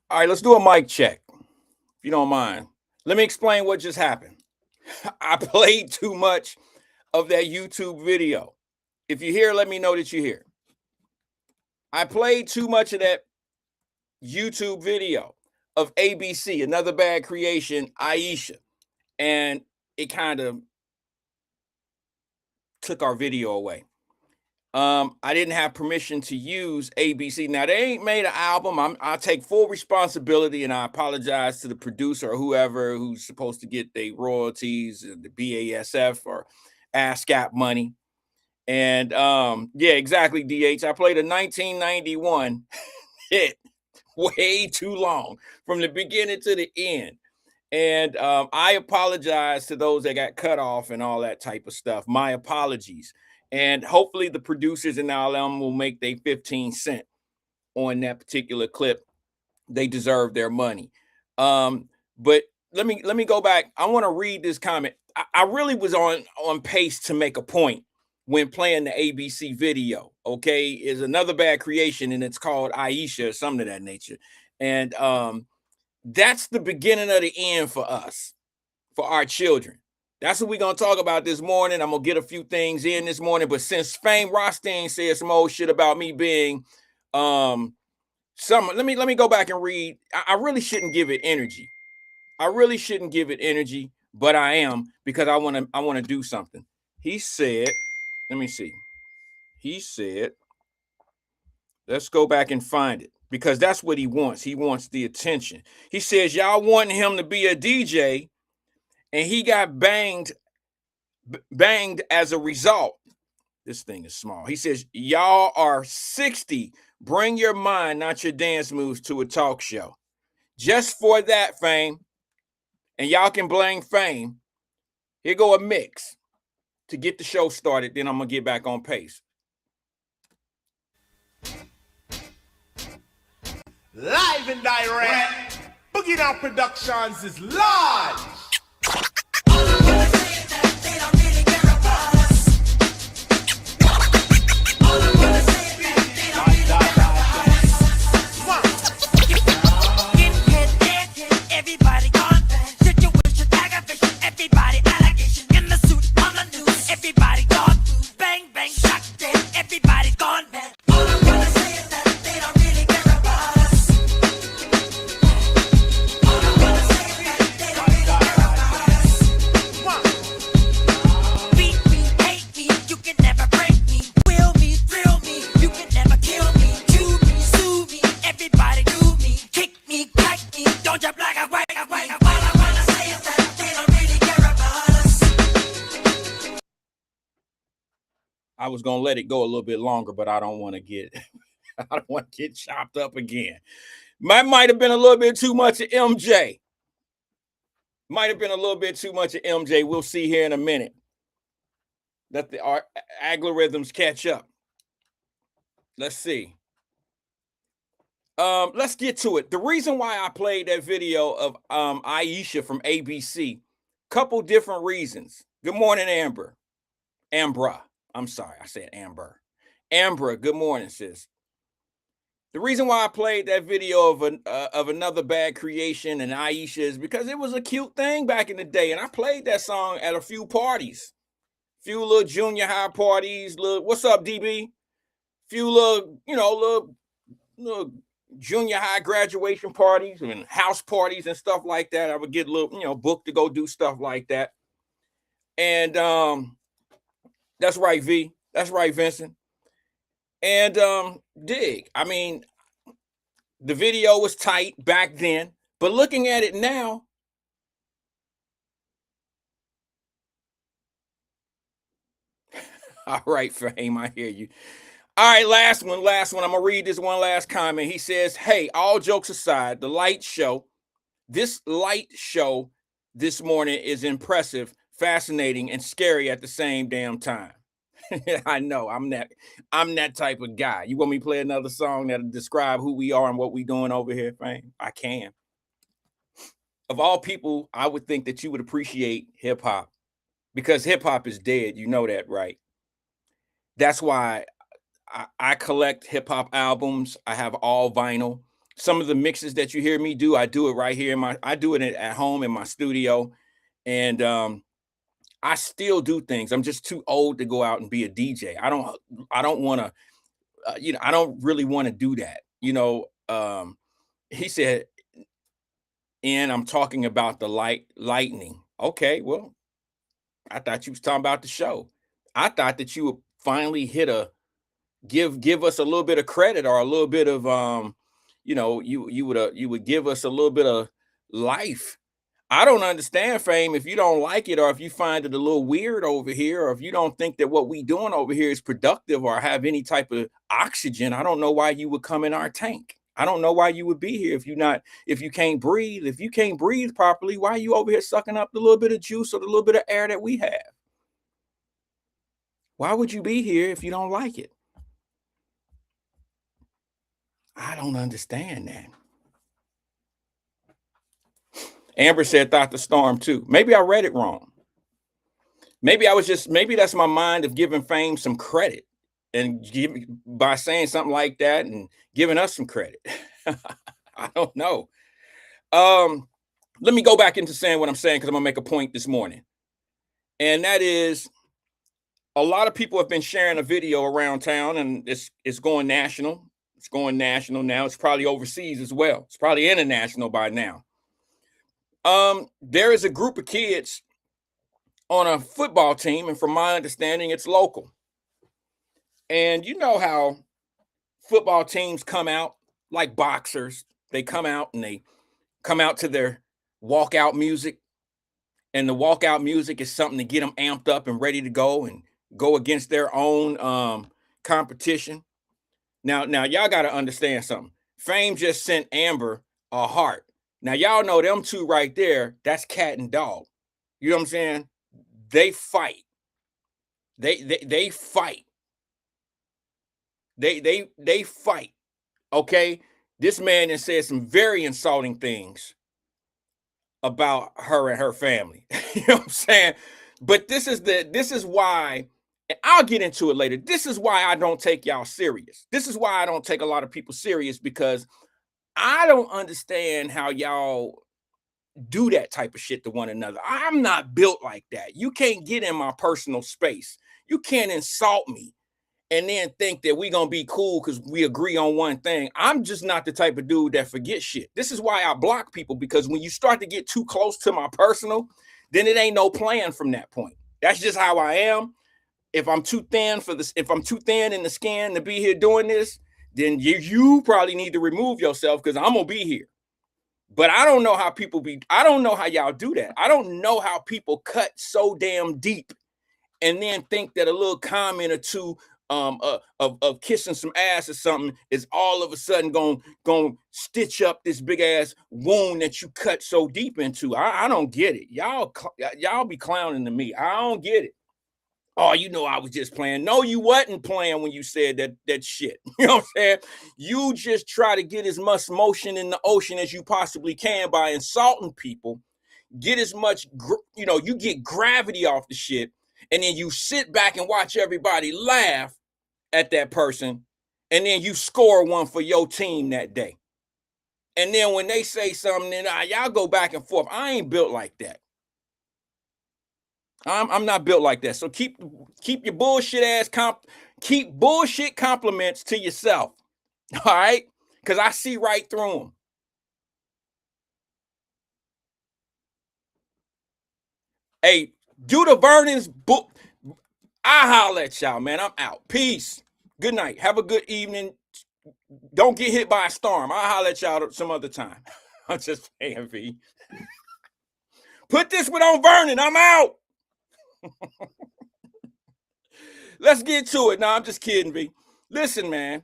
All right, let's do a mic check, if you don't mind. Let me explain what just happened. I played too much of that YouTube video. If you hear, let me know that you hear. I played too much of that YouTube video of ABC, Another Bad Creation, Aisha, and it kind of took our video away. I didn't have permission to use ABC. Now they ain't made an album. I take full responsibility, and I apologize to the producer or whoever who's supposed to get the royalties, the BASF or ASCAP money. And yeah, exactly. DH. I played a 1991 hit way too long from the beginning to the end. And I apologize to those that got cut off and all that type of stuff. My apologies. And hopefully the producers and all them will make their 15 cents on that particular clip. They deserve their money. But let me go back. I want to read this comment. I really was on pace to make a point when playing the ABC video. Okay, is Another Bad Creation, and it's called Aisha or something of that nature. And that's the beginning of the end for us, for our children. That's what we're gonna talk about this morning. I'm gonna get a few things in this morning, but since Fame Rothstein said some old shit about me being let me go back and read. I really shouldn't give it energy. I really shouldn't give it energy, but I am, because I want to do something. He said, let me see. He said, let's go back and find it, because that's what he wants. He wants the attention. He says, y'all want him to be a DJ, and he got banged as a result. This thing is small. He says, y'all are 60. Bring your mind, not your dance moves, to a talk show. Just for that, Fame. And y'all can blame Fame. Here go a mix to get the show started. Then I'm going to get back on pace. Live and direct. Boogie Down Productions is live. I was gonna let it go a little bit longer, but I don't want to get I don't want to get chopped up again. Might have been a little bit too much of MJ. Might have been a little bit too much of MJ. We'll see here in a minute. Let the algorithms catch up. Let's see. Let's get to it. The reason why I played that video of Aisha from ABC, couple different reasons. Good morning, Amber. Ambra. I'm sorry, I said Amber. Ambra, good morning, sis. The reason why I played that video of Another Bad Creation and Aisha is because it was a cute thing back in the day, and I played that song at a few parties, few little junior high parties. Little, what's up, DB? Few little, little junior high graduation parties and house parties and stuff like that. I would get a little, booked to go do stuff like that. And that's right, V. That's right, Vincent. And dig. I mean, the video was tight back then, but looking at it now, all right, Fame, I hear you. All right, last one. I'm gonna read this one last comment. He says, hey, all jokes aside, this light show this morning is impressive, fascinating, and scary at the same damn time. I know I'm that type of guy. You want me to play another song that'll describe who we are and what we doing over here, Fame? I can. Of all people, I would think that you would appreciate hip hop, because hip hop is dead. You know that, right? That's why I collect hip hop albums. I have all vinyl. some of the mixes that you hear me do, I do it right here I do it at home in my studio. And I still do things. I'm just too old to go out and be a DJ. I don't want to, I don't really want to do that. He said, and I'm talking about the lightning. Okay, well, I thought you was talking about the show. I thought that you would finally hit give us a little bit of credit, or a little bit of you would give us a little bit of life. I don't understand, Fame, if you don't like it, or if you find it a little weird over here, or if you don't think that what we doing over here is productive or have any type of oxygen. I don't know why you would come in our tank. I don't know why you would be here if you can't breathe. If you can't breathe properly, why are you over here sucking up the little bit of juice or the little bit of air that we have? Why would you be here if you don't like it? I don't understand that. Amber said thought the storm too. Maybe I read it wrong. Maybe that's my mind of giving Fame some credit, and by saying something like that and giving us some credit. I don't know. Let me go back into saying what I'm saying, because I'm gonna make a point this morning. And that is, a lot of people have been sharing a video around town, and it's going national. It's going national now. It's probably overseas as well. It's probably international by now. There is a group of kids on a football team, and from my understanding, it's local. And you know how football teams come out like boxers. They come out and they come out to their walkout music, and the walkout music is something to get them amped up and ready to go and go against their own competition. Now y'all got to understand something. Fame just sent Amber a heart. Now y'all know them two right there, that's cat and dog. You know what I'm saying? They fight. They fight. They fight. Okay? This man has said some very insulting things about her and her family. You know what I'm saying? But this is why, and I'll get into it later. This is why I don't take y'all serious. This is why I don't take a lot of people serious, because I don't understand how y'all do that type of shit to one another. I'm not built like that. You can't get in my personal space. You can't insult me and then think that we're gonna be cool because we agree on one thing. I'm just not the type of dude that forgets shit. This is why I block people, because when you start to get too close to my personal, then it ain't no plan from that point. That's just how I am. If I'm too thin in the skin to be here doing this, then you probably need to remove yourself, because I'm gonna be here. But I don't know how I don't know how y'all do that. I don't know how people cut so damn deep and then think that a little comment or two of kissing some ass or something is all of a sudden going stitch up this big ass wound that you cut so deep into. I don't get it. Y'all be clowning to me. I don't get it. Oh, you know, I was just playing. No, you wasn't playing when you said that shit. You know what I'm saying? You just try to get as much motion in the ocean as you possibly can by insulting people. Get as much, you get gravity off the shit. And then you sit back and watch everybody laugh at that person. And then you score one for your team that day. And then when they say something, then y'all go back and forth. I ain't built like that. I'm not built like that. So keep your bullshit ass keep bullshit compliments to yourself. All right? Because I see right through them. Hey, do the Vernon's book. I holler at y'all, man. I'm out. Peace. Good night. Have a good evening. Don't get hit by a storm. I'll holler at y'all some other time. I'm just saying, V. Put this one on Vernon. I'm out. Let's get to it. No, I'm just kidding, V. Listen, man.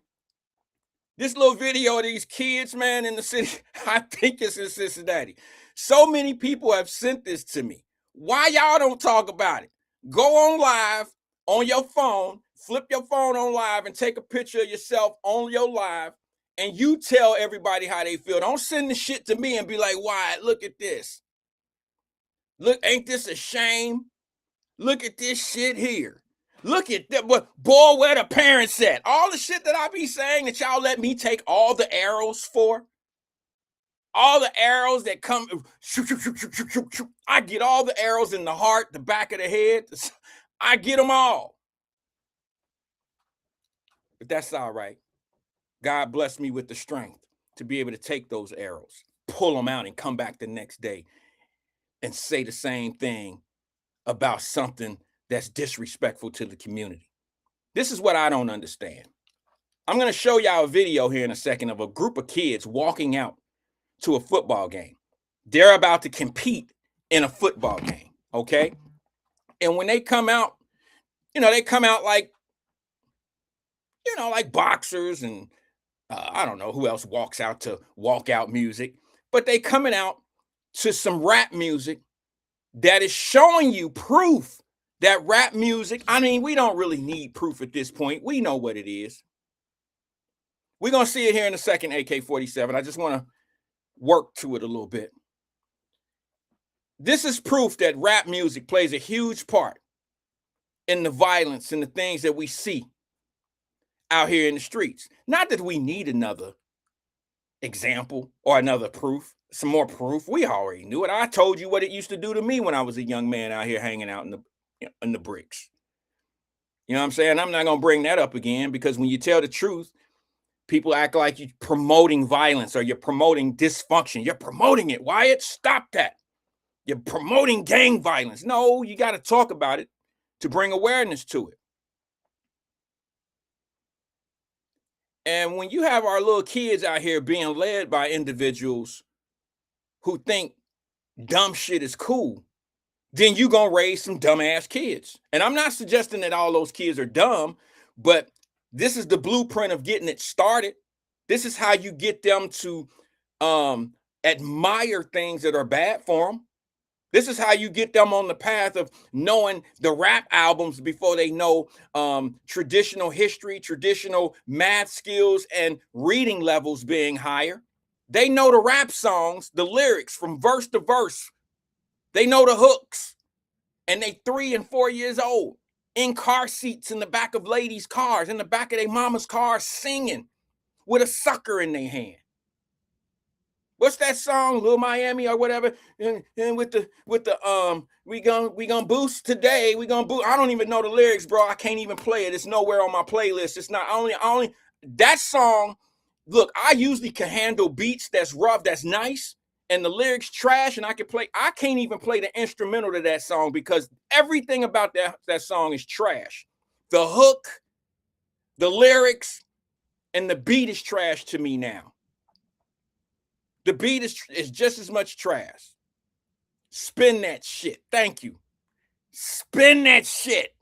This little video of these kids, man, in the city, I think it's in Cincinnati. So many people have sent this to me. Why y'all don't talk about it? Go on live on your phone, flip your phone on live and take a picture of yourself on your live, and you tell everybody how they feel. Don't send the shit to me and be like, Wyatt, look at this. Look, ain't this a shame? Look at this shit here. Look at that. Boy, where the parents at? All the shit that I be saying that y'all let me take all the arrows for. all the arrows that come, I get all the arrows in the heart, the back of the head. I get them all. But that's all right. God blessed me with the strength to be able to take those arrows, pull them out, and come back the next day and say the same thing about something that's disrespectful to the community. This is what I don't understand. I'm going to show y'all a video here in a second of a group of kids walking out to a football game. They're about to compete in a football game, okay? And when they come out, they come out like, like boxers, and I don't know who else walks out to walk out music, but they coming out to some rap music that is showing you proof that rap music, I mean, we don't really need proof at this point. We know what it is. We're going to see it here in a second, AK-47. I just want to work to it a little bit. This is proof that rap music plays a huge part in the violence and the things that we see out here in the streets. Not that we need another example or another proof, some more proof. We already knew it. I told you what it used to do to me when I was a young man out here hanging out in the bricks. You know what I'm saying? I'm not going to bring that up again, because when you tell the truth, people act like you're promoting violence or you're promoting dysfunction. You're promoting it. Wyatt, stop that. You're promoting gang violence. No, you got to talk about it to bring awareness to it. And when you have our little kids out here being led by individuals who think dumb shit is cool, then you going to raise some dumbass kids. And I'm not suggesting that all those kids are dumb, but this is the blueprint of getting it started. This is how you get them to admire things that are bad for them. This is how you get them on the path of knowing the rap albums before they know traditional history, traditional math skills, and reading levels being higher. They know the rap songs, the lyrics from verse to verse. They know the hooks. And they 3 and 4 years old, in car seats in the back of ladies' cars, in the back of their mama's cars, singing with a sucker in their hand. What's that song, Lil Miami or whatever? And with the we gonna boost today. We gonna boost. I don't even know the lyrics, bro. I can't even play it. It's nowhere on my playlist. It's not only that song. Look, I usually can handle beats that's rough, that's nice, and the lyrics trash, and I can't even play the instrumental to that song because everything about that song is trash. The hook, the lyrics, and the beat is trash to me now. The beat is just as much trash. Spin that shit. Thank you. Spin that shit.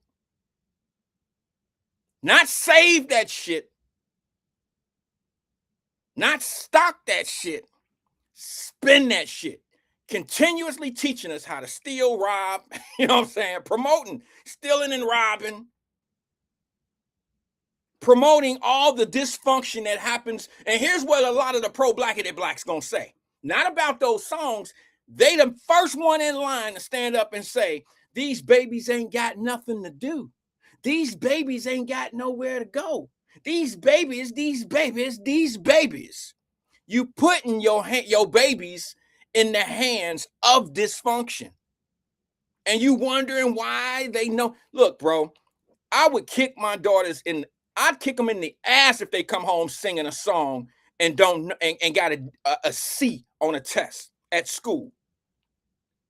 Not save that shit. Not stock that shit. Spin that shit. Continuously teaching us how to steal, rob, you know what I'm saying? Promoting, stealing and robbing. Promoting all the dysfunction that happens. And here's what a lot of the pro-blackity blacks gonna say. Not about those songs. They the first one in line to stand up and say, these babies ain't got nothing to do. These babies ain't got nowhere to go. These babies. You putting your babies in the hands of dysfunction. And you wondering why they know. Look, bro, I would kick my daughters I'd kick them in the ass if they come home singing a song and got a C on a test at school.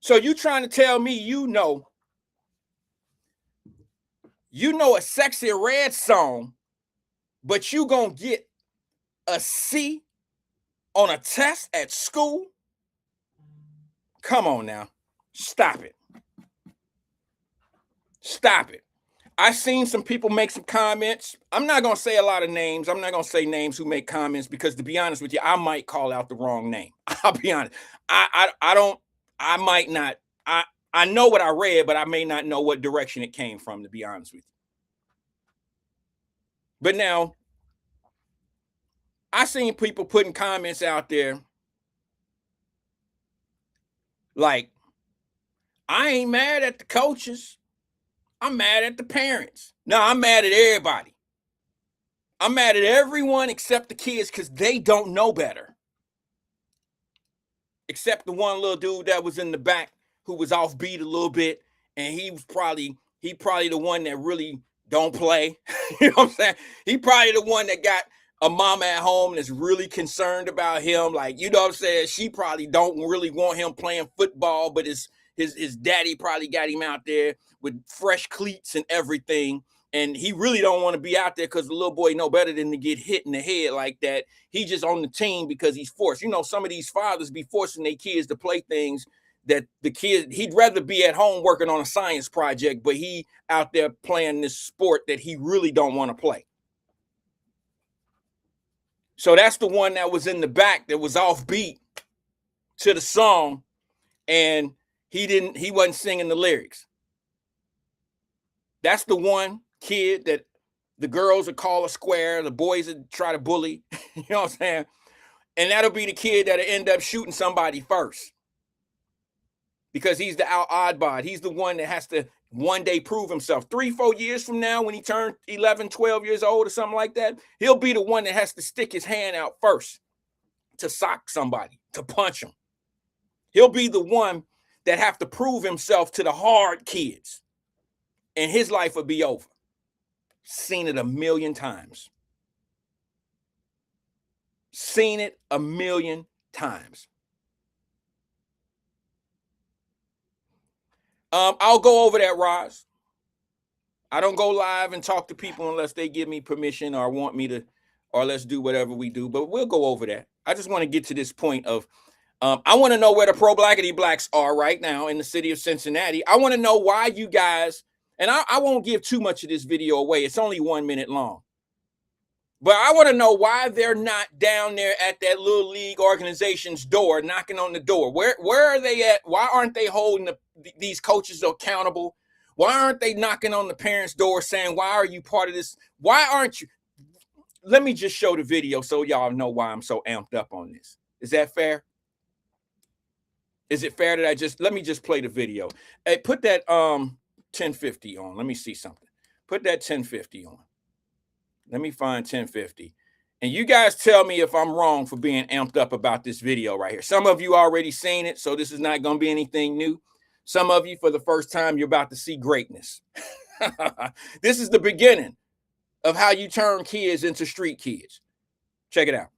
So you trying to tell me you know a Sexy Red song, but you gonna get a C on a test at school? Come on now. Stop it. Stop it. I've seen some people make some comments. I'm not going to say a lot of names. I'm not going to say names who make comments because, to be honest with you, I might call out the wrong name. I'll be honest. I might not. I know what I read, but I may not know what direction it came from, to be honest with you. But now, I seen people putting comments out there like, I ain't mad at the coaches. I'm mad at the parents. No, I'm mad at everybody. I'm mad at everyone except the kids because they don't know better. except the one little dude that was in the back who was offbeat a little bit, and he probably the one that really don't play. You know what I'm saying? He probably the one that got a mama at home that's really concerned about him. Like, you know what I'm saying? She probably don't really want him playing football, but his daddy probably got him out there with fresh cleats and everything. And he really don't want to be out there because the little boy know better than to get hit in the head like that. He just on the team because he's forced. You know, some of these fathers be forcing their kids to play things that the kid, he'd rather be at home working on a science project, but he out there playing this sport that he really don't want to play. So that's the one that was in the back that was offbeat to the song, and he wasn't singing the lyrics. That's the one kid that the girls would call a square, the boys would try to bully. You know what I'm saying? And that'll be the kid that'll end up shooting somebody first, because he's the oddbod. He's the one that has to one day prove himself. 3-4 years from now, when he turned 11, 12 years old or something like that, he'll be the one that has to stick his hand out first to sock somebody, to punch him. He'll be the one that have to prove himself to the hard kids, and his life will be over. Seen it a million times. Seen it a million times. I'll go over that, Roz. I don't go live and talk to people unless they give me permission or want me to, or let's do whatever we do, but we'll go over that. I just want to get to this point of, I want to know where the pro-blackity blacks are right now in the city of Cincinnati. I want to know why you guys, and I won't give too much of this video away. It's only 1 minute long. But I want to know why they're not down there at that little league organization's door, knocking on the door. Where are they at? Why aren't they holding these coaches accountable? Why aren't they knocking on the parents' door saying, why are you part of this? Why aren't you? Let me just show the video so y'all know why I'm so amped up on this. Is that fair? Is it fair that let me just play the video. Hey, put that 1050 on. Let me see something. Put that 1050 on. Let me find 1050. And you guys tell me if I'm wrong for being amped up about this video right here. Some of you already seen it, so this is not going to be anything new. Some of you, for the first time, you're about to see greatness. This is the beginning of how you turn kids into street kids. Check it out.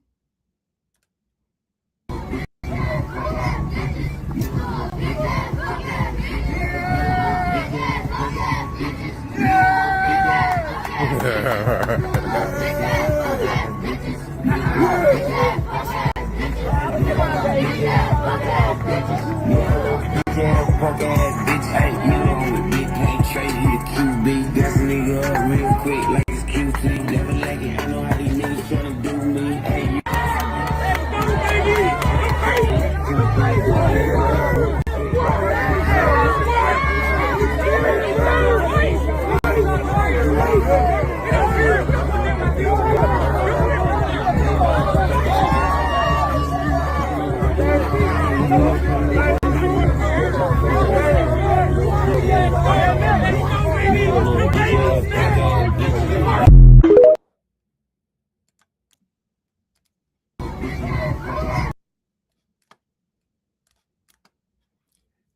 Punk ass bitch, hey, you know big can't trade you QB. Gas a nigga up real quick like it's QT. Never like it, I know how these niggas tryna do me. Hey,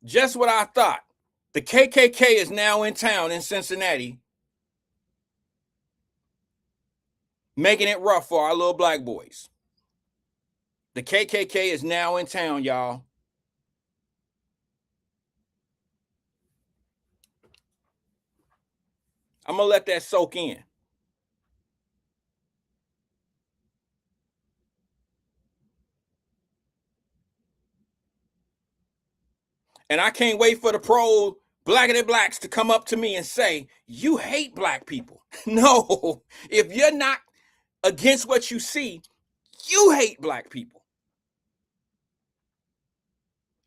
Just what I thought. The KKK is now in town in Cincinnati, making it rough for our little black boys. The KKK is now in town, y'all. I'm going to let that soak in. And I can't wait for the pro-blackity blacks to come up to me and say, you hate black people. No, if you're not against what you see, you hate black people.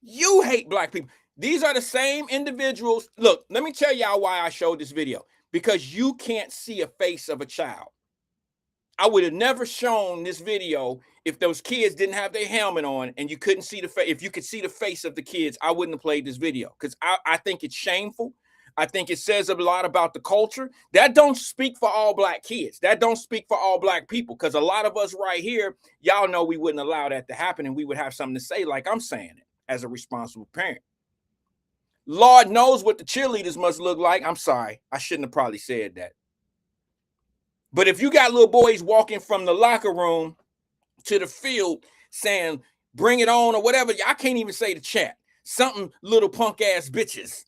You hate black people. These are the same individuals. Look, let me tell y'all why I showed this video. Because you can't see a face of a child. I would have never shown this video if those kids didn't have their helmet on and you couldn't see the face. If you could see the face of the kids, I wouldn't have played this video because I think it's shameful. I think it says a lot about the culture. That don't speak for all black kids. That don't speak for all black people, because a lot of us right here, y'all know we wouldn't allow that to happen, and we would have something to say like I'm saying it. as a responsible parent. Lord knows what the cheerleaders must look like. I'm sorry, I shouldn't have probably said that. But if you got little boys walking from the locker room to the field saying, bring it on or whatever, I can't even say the chat, something little punk ass bitches.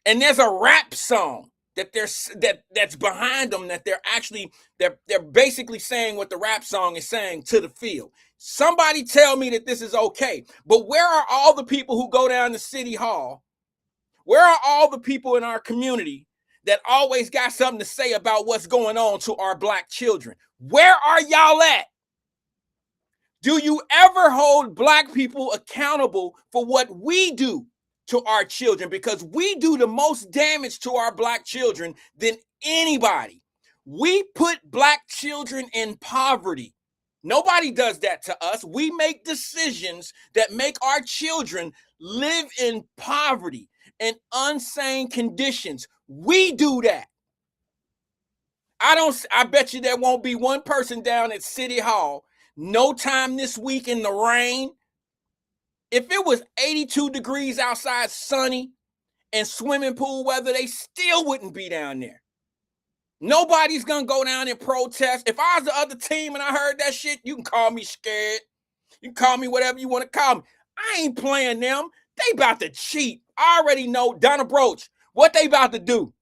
And there's a rap song that's behind them, that they're basically saying what the rap song is saying to the field. Somebody tell me that this is okay. But where are all the people who go down to City Hall? Where are all the people in our community that always got something to say about what's going on to our black children? Where are y'all at? Do you ever hold black people accountable for what we do to our children? Because we do the most damage to our black children than anybody. We put black children in poverty. Nobody does that to us. We make decisions that make our children live in poverty and insane conditions. We do that. I bet you there won't be one person down at City Hall no time this week in the rain. If it was 82 degrees outside, sunny, and swimming pool weather, they still wouldn't be down there. Nobody's gonna go down and protest. If I was the other team and I heard that shit, you can call me scared. You can call me whatever you want to call me. I ain't playing them. They about to cheat. I already know, Donna Broach, what they about to do.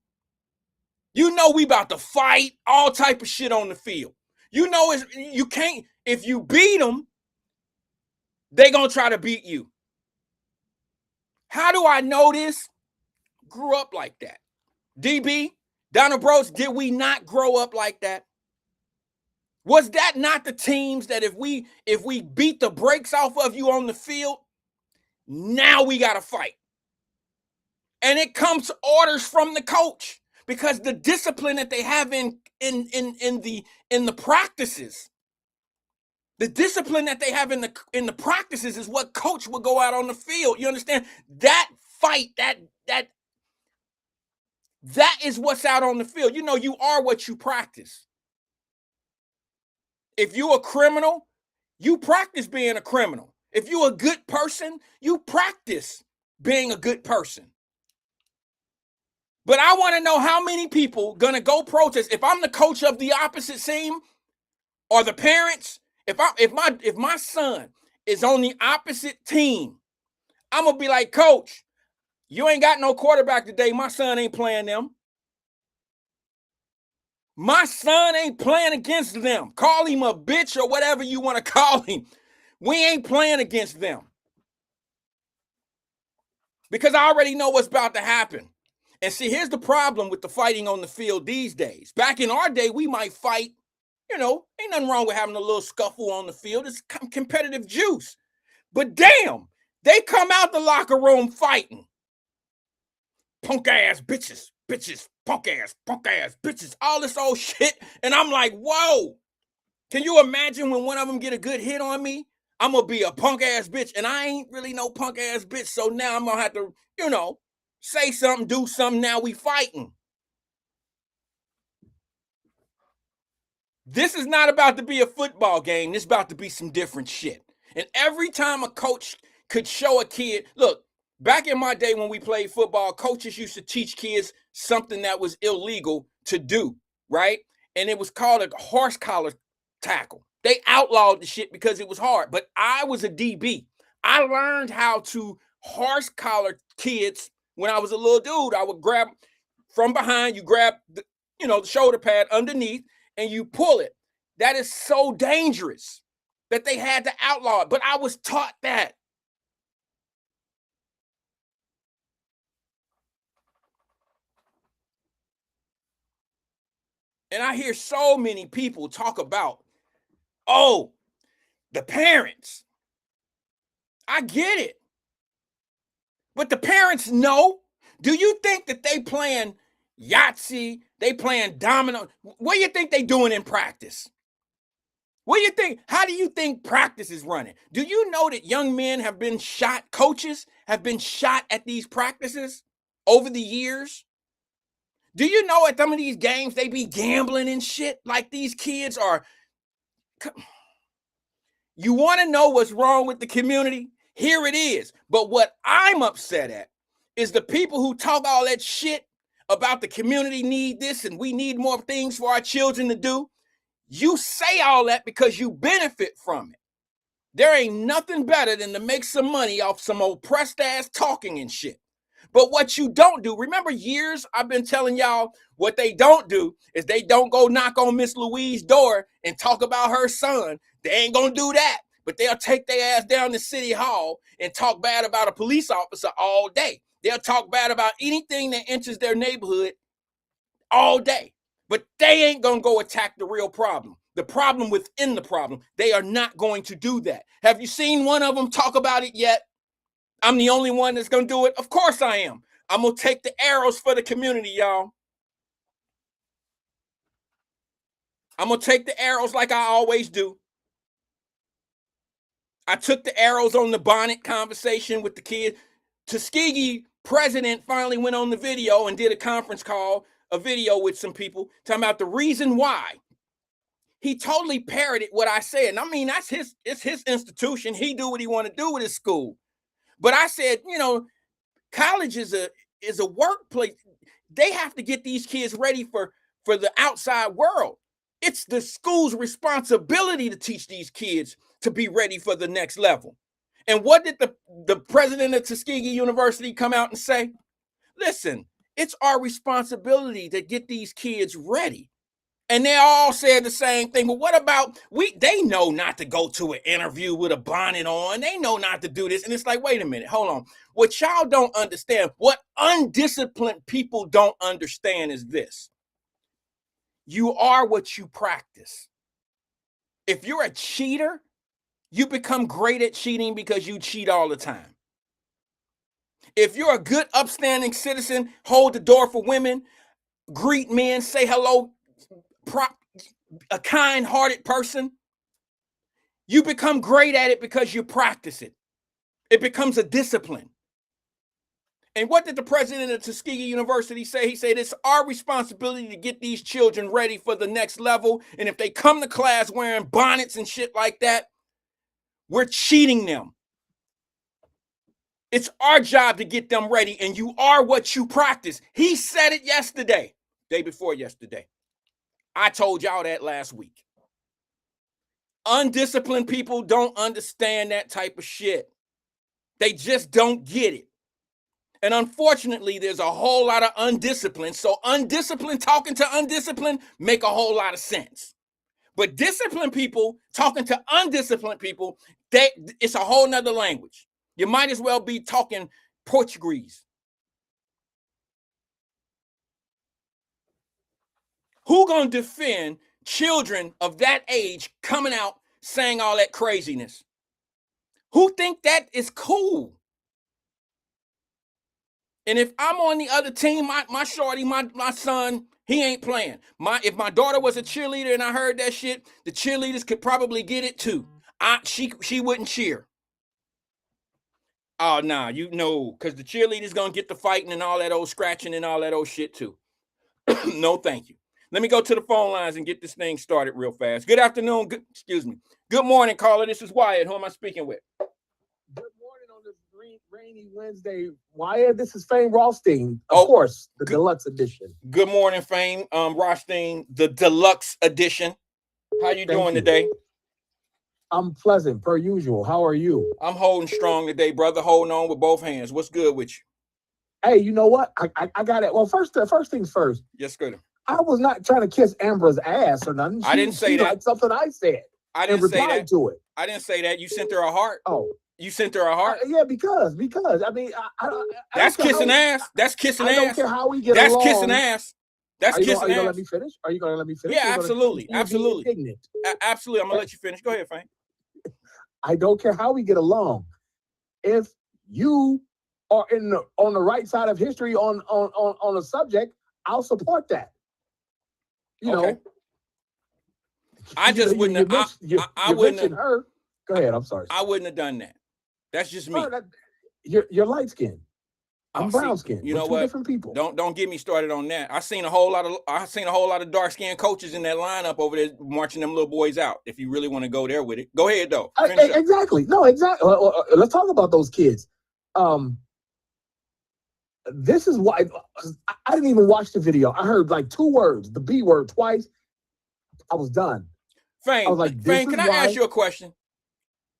You know we about to fight, all type of shit on the field. You know you can't, if you beat them, they gonna try to beat you. How do I know this? Grew up like that. DB, Donna Broach, did we not grow up like that? Was that not the teams that if we beat the brakes off of you on the field, now we got to fight? And it comes orders from the coach, because the discipline that they have in the practices, the discipline that they have in the practices is what coach will go out on the field. You understand? That fight, that is what's out on the field. You know, you are what you practice. If you're a criminal, you practice being a criminal. If you're a good person, you practice being a good person. But I want to know how many people gonna go protest. If I'm the coach of the opposite team or the parents, if my son is on the opposite team, I'm gonna be like, Coach, you ain't got no quarterback today. My son ain't playing them. My son ain't playing against them. Call him a bitch or whatever you want to call him. We ain't playing against them. Because I already know what's about to happen. And see, here's the problem with the fighting on the field these days. Back in our day, we might fight, you know, ain't nothing wrong with having a little scuffle on the field. It's competitive juice. But damn, they come out the locker room fighting. Punk ass bitches, punk ass bitches, all this old shit. And I'm like, whoa, can you imagine when one of them get a good hit on me? I'm going to be a punk ass bitch. And I ain't really no punk ass bitch. So now I'm going to have to, you know, say something, do something. Now we fighting. This is not about to be a football game. This is about to be some different shit. And every time a coach could show a kid, look, back in my day when we played football, coaches used to teach kids something that was illegal to do, right? And it was called a horse collar tackle. They outlawed the shit because it was hard. But I was a DB. I learned how to horse collar kids when I was a little dude. I would grab from behind, you grab the shoulder pad underneath, and you pull it. That is so dangerous that they had to outlaw it. But I was taught that. And I hear so many people talk about, oh, the parents. I get it. But the parents know. Do you think that they playing Yahtzee, they playing domino? What do you think they doing in practice? What do you think? How do you think practice is running? Do you know that young men have been shot, coaches have been shot at these practices over the years? Do you know at some of these games they be gambling and shit like these kids are? You want to know what's wrong with the community? Here it is. But what I'm upset at is the people who talk all that shit about the community need this and we need more things for our children to do. You say all that because you benefit from it. There ain't nothing better than to make some money off some oppressed ass talking and shit. But what you don't do, remember years I've been telling y'all what they don't do is they don't go knock on Miss Louise's door and talk about her son. They ain't gonna do that. But they'll take their ass down to City Hall and talk bad about a police officer all day. They'll talk bad about anything that enters their neighborhood all day. But they ain't gonna go attack the real problem. The problem within the problem. They are not going to do that. Have you seen one of them talk about it yet? I'm the only one that's gonna do it. Of course I am. I'm gonna take the arrows for the community, y'all. I'm gonna take the arrows like I always do. I took the arrows on the bonnet conversation with the kid. Tuskegee president finally went on the video and did a conference call, a video with some people talking about the reason why. He totally parroted what I said. And I mean, it's his institution. He do what he want to do with his school. But I said, you know, college is a workplace. They have to get these kids ready for the outside world. It's the school's responsibility to teach these kids to be ready for the next level. And what did the president of Tuskegee University come out and say? Listen, it's our responsibility to get these kids ready. And they all said the same thing. But what about they know not to go to an interview with a bonnet on. They know not to do this. And it's like, wait a minute, hold on. What y'all don't understand, what undisciplined people don't understand is this. You are what you practice. If you're a cheater, you become great at cheating because you cheat all the time. If you're a good, upstanding citizen, hold the door for women, greet men, say hello, a kind-hearted person, you become great at it because you practice it. It becomes a discipline. And what did the president of Tuskegee University say? He said, it's our responsibility to get these children ready for the next level. And if they come to class wearing bonnets and shit like that, we're cheating them. It's our job to get them ready, and you are what you practice. He said it yesterday, day before yesterday. I told y'all that last week. Undisciplined people don't understand that type of shit. They just don't get it. And unfortunately, there's a whole lot of undisciplined. So undisciplined talking to undisciplined make a whole lot of sense. But disciplined people talking to undisciplined people, it's a whole nother language. You might as well be talking Portuguese. Who gonna defend children of that age coming out saying all that craziness? Who think that is cool? And if I'm on the other team, my shorty, my son, he ain't playing. If my daughter was a cheerleader and I heard that shit, the cheerleaders could probably get it too. She wouldn't cheer. Oh, nah, you know, because the cheerleader's gonna get the fighting and all that old scratching and all that old shit too. No, thank you. Let me go to the phone lines and get this thing started real fast. Good afternoon. Good morning, caller. This is Wyatt. Who am I speaking with? Good morning on this rainy Wednesday. Wyatt, this is Fame Rothstein. Of course, the deluxe edition. Good morning, Fame Rothstein, the deluxe edition. How you doing today? I'm pleasant, per usual. How are you? I'm holding strong today, brother. Holding on with both hands. What's good with you? Hey, you know what? I got it. Well, first things first. Yes, good. I was not trying to kiss Amber's ass or nothing. I didn't say that. Liked something I said. I didn't say that. To it. I didn't say that. You sent her a heart. Oh. You sent her a heart? Yeah, because I mean, that's kissing ass. That's kissing ass. I don't care how we get that's along. Kissing ass. That's kissing ass. Are you gonna let me finish? Are you gonna let me finish? Yeah, absolutely, absolutely, absolutely. I'm gonna let you finish. Go ahead, Fame. I don't care how we get along. If you are on the right side of history on a subject, I'll support that. You know. I just wouldn't. I wouldn't have. Her. Go ahead. I'm sorry. I wouldn't have done that. That's just me. You're light skinned. I'm see, brown skinned. you We're know two what? different people. Don't get me started on that. I seen a whole lot of dark skinned coaches in that lineup over there marching them little boys out. If you really want to go there with it, go ahead though. Finish up. Exactly. No, exactly. Let's talk about those kids. This is why I didn't even watch the video. I heard like 2 words, the B word twice. I was done. Fame, I was like, Fame, can I ask you a question?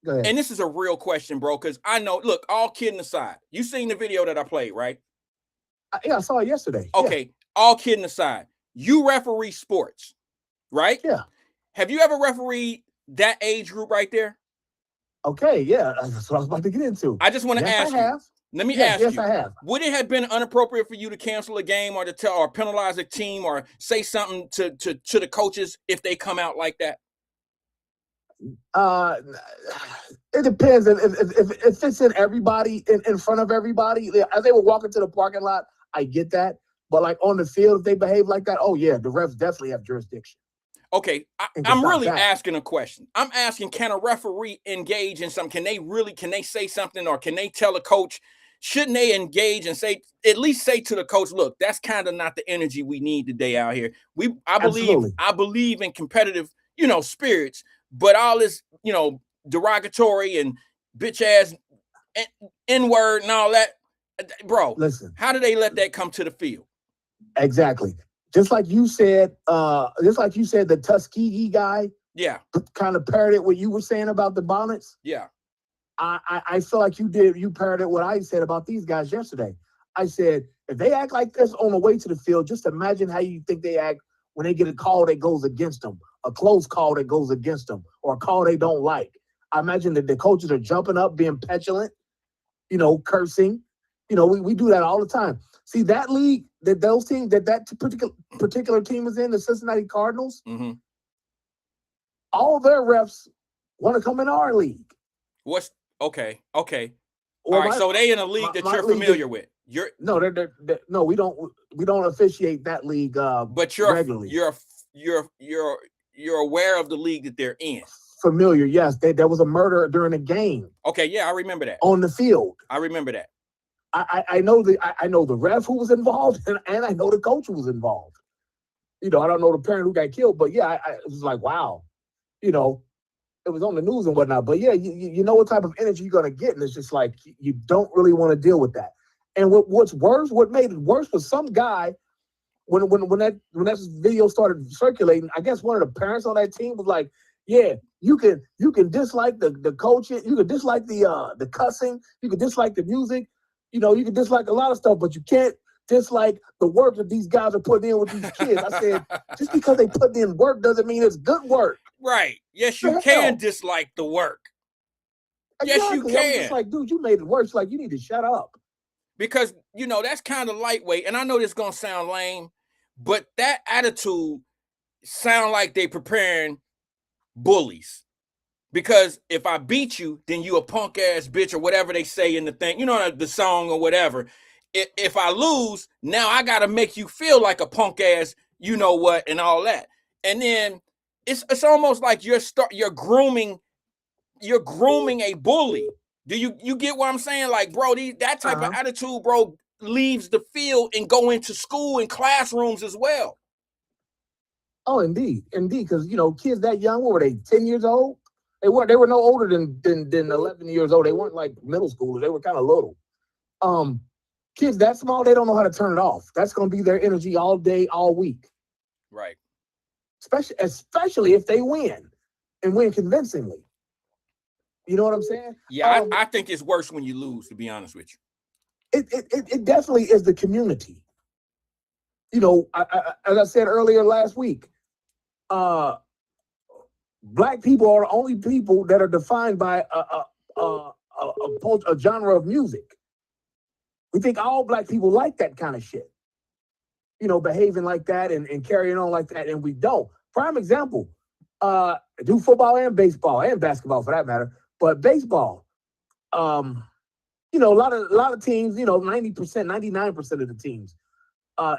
Go ahead. And this is a real question, bro, because I know, look, all kidding aside, you seen the video that I played, right? Yeah, I saw it yesterday. Okay, yeah. All kidding aside, you referee sports, right? Yeah. Have you ever refereed that age group right there? Okay, yeah, that's what I was about to get into. I just want to ask you. Let me ask you. Yes, I have. Would it have been inappropriate for you to cancel a game or to tell or penalize a team or say something to the coaches if they come out like that? It depends. If it's in everybody, in front of everybody, as they were walking to the parking lot, I get that. But like on the field, if they behave like that, oh yeah, the refs definitely have jurisdiction. Okay, I'm really asking a question. I'm asking, can a referee engage in something? Can they say something, or can they tell a coach? Shouldn't they engage and say, at least say to the coach, look, that's kind of not the energy we need today out here. I believe in competitive, spirits, but all this, derogatory and bitch ass N-word and all that, bro. Listen, how do they let that come to the field? Exactly. Just like you said, the Tuskegee guy, yeah, kind of parroted what you were saying about the bonnets. Yeah. I feel like you parroted what I said about these guys yesterday. I said, if they act like this on the way to the field, just imagine how you think they act when they get a call that goes against them, a close call that goes against them, or a call they don't like. I imagine that the coaches are jumping up, being petulant, cursing. We do that all the time. See, that league, that particular team is in, the Cincinnati Cardinals, all their refs want to come in our league. Okay. All right, so they in a league that you're familiar with. No, we don't officiate that league. But you're regularly. You're aware of the league that they're in. Familiar, yes. There was a murder during a game. Okay, yeah, I remember that. On the field. I remember that. I know the ref who was involved, and I know the coach who was involved. I don't know the parent who got killed, but yeah, it was like, wow. It was on the news and whatnot. But yeah, you know what type of energy you're gonna get, and it's just like you don't really want to deal with that. And what made it worse was some guy when that video started circulating. I guess one of the parents on that team was like, "Yeah, you can dislike the coaching, you can dislike the cussing, you can dislike the music, you can dislike a lot of stuff, but you can't dislike the work that these guys are putting in with these kids." I said, just because they put in work doesn't mean it's good work. Right. Yes, you can dislike the work. Exactly. Yes, you can. I'm just like, dude, you made it worse. Like, you need to shut up. Because, that's kind of lightweight. And I know this is going to sound lame, but that attitude sound like they preparing bullies. Because if I beat you, then you a punk ass bitch or whatever they say in the thing, the song or whatever. If I lose, now I got to make you feel like a punk ass, and all that. And then it's almost like you're grooming a bully. Do you get what I'm saying? Like, bro, that type of attitude, bro, leaves the field and go into school and classrooms as well. Oh, indeed. Because kids that young, what were they, 10 years old? They were no older than 11 years old. They weren't like middle schoolers. They were kind of little. Kids that small, they don't know how to turn it off. That's going to be their energy all day, all week. Right. Especially if they win and win convincingly. You know what I'm saying? Yeah, I think it's worse when you lose, to be honest with you. It definitely is the community. As I said earlier last week, black people are the only people that are defined by a genre of music. We think all black people like that kind of shit. Behaving like that and carrying on like that, and we don't. Prime example, do football and baseball and basketball for that matter, but baseball, a lot of teams, 90%, 99% of the teams,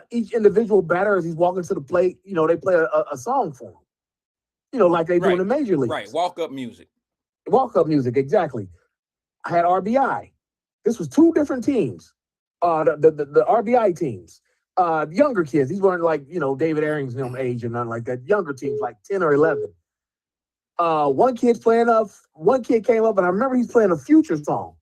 each individual batter as he's walking to the plate, they play a song for him, like they do in the major leagues. Right, walk-up music. Walk-up music, exactly. I had RBI. This was 2 different teams. The RBI teams, younger kids. These weren't like, David Arrington age or nothing like that. Younger teams, like 10 or 11. One kid came up, and I remember he's playing a Future song.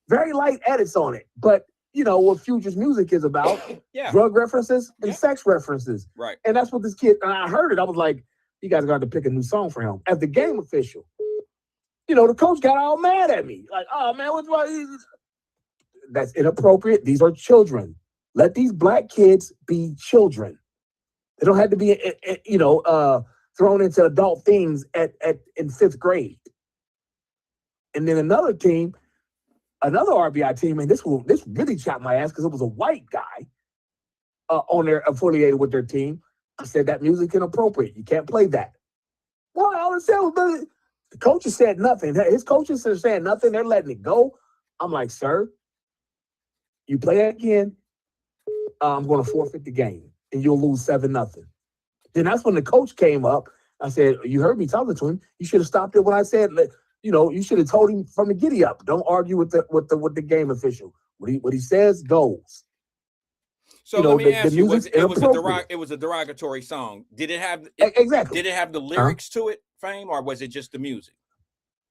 Very light edits on it, but what Future's music is about. Yeah. Drug references and sex references. Right. And that's what this kid, and I heard it, I was like, you guys got to pick a new song for him. As the game official, the coach got all mad at me. Like, oh man, what's wrong? That's inappropriate. These are children. Let these black kids be children. They don't have to be, thrown into adult themes in 5th grade. And then another RBI team, and this really chopped my ass because it was a white guy on there affiliated with their team. I said that music inappropriate. You can't play that. Well, all I said was the coaches said nothing. His coaches are saying nothing. They're letting it go. I'm like, sir, you play that again, I'm going to forfeit the game, and you'll lose 7-0. Then that's when the coach came up. I said, you heard me talking to him. You should have stopped it when I said, you should have told him from the giddy up. Don't argue with the game official. What he says goes. So let me ask you, it was a derogatory song. Did it have exactly? Did it have the lyrics to it, Fame, or was it just the music?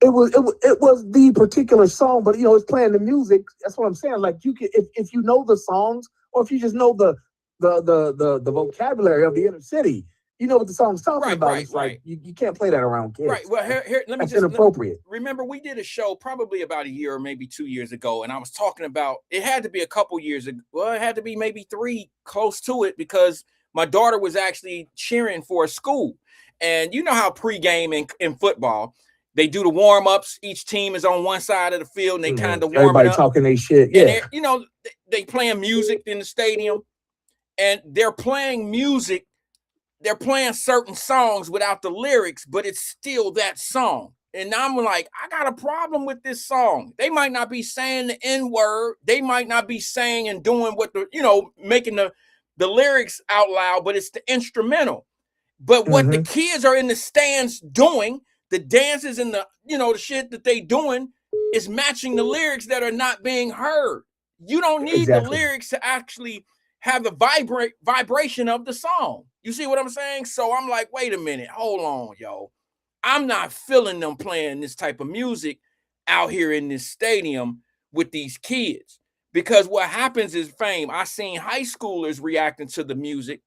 It was the particular song, but it's playing the music. That's what I'm saying. Like you can, if you know the songs, or if you just know the vocabulary of the inner city, you know what the song's talking about. It's like you can't play that around kids. Right. Well, here let me That's inappropriate. Remember, we did a show probably about a year or maybe 2 years ago, and I was talking about it had to be a couple years ago. Well, it had to be maybe 3, close to it, because my daughter was actually cheering for a school, and you know how pregame in football, they do the warm-ups. Each team is on one side of the field, and they kind of warm everybody up. Talking their shit. Yeah. And they playing music in the stadium, and they're playing music. They're playing certain songs without the lyrics, but it's still that song. And I'm like, I got a problem with this song. They might not be saying the N-word. They might not be saying and doing what making the lyrics out loud, but it's the instrumental. But what the kids are in the stands doing, the dances and the shit that they doing is matching the lyrics that are not being heard. You don't need the lyrics to actually have the vibration of the song. You see what I'm saying? So I'm like, wait a minute, hold on, yo. I'm not feeling them playing this type of music out here in this stadium with these kids. Because what happens is, Fame, I seen high schoolers reacting to the music.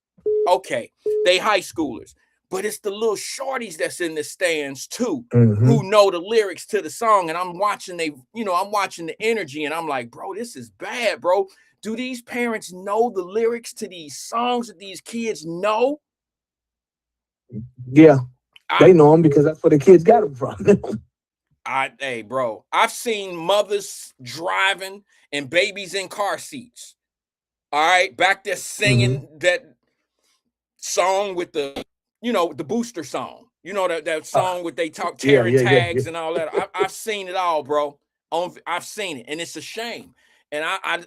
Okay, they high schoolers. But it's the little shorties that's in the stands too, who know the lyrics to the song. And I'm watching I'm watching the energy, and I'm like, bro, this is bad, bro. Do these parents know the lyrics to these songs that these kids know? Yeah, they know them because that's where the kids got them from. Hey, bro, I've seen mothers driving and babies in car seats. All right, back there singing that song with the booster song. That song with they talk tearing tags and all that. I've seen it all, bro. I've seen it, and it's a shame. And I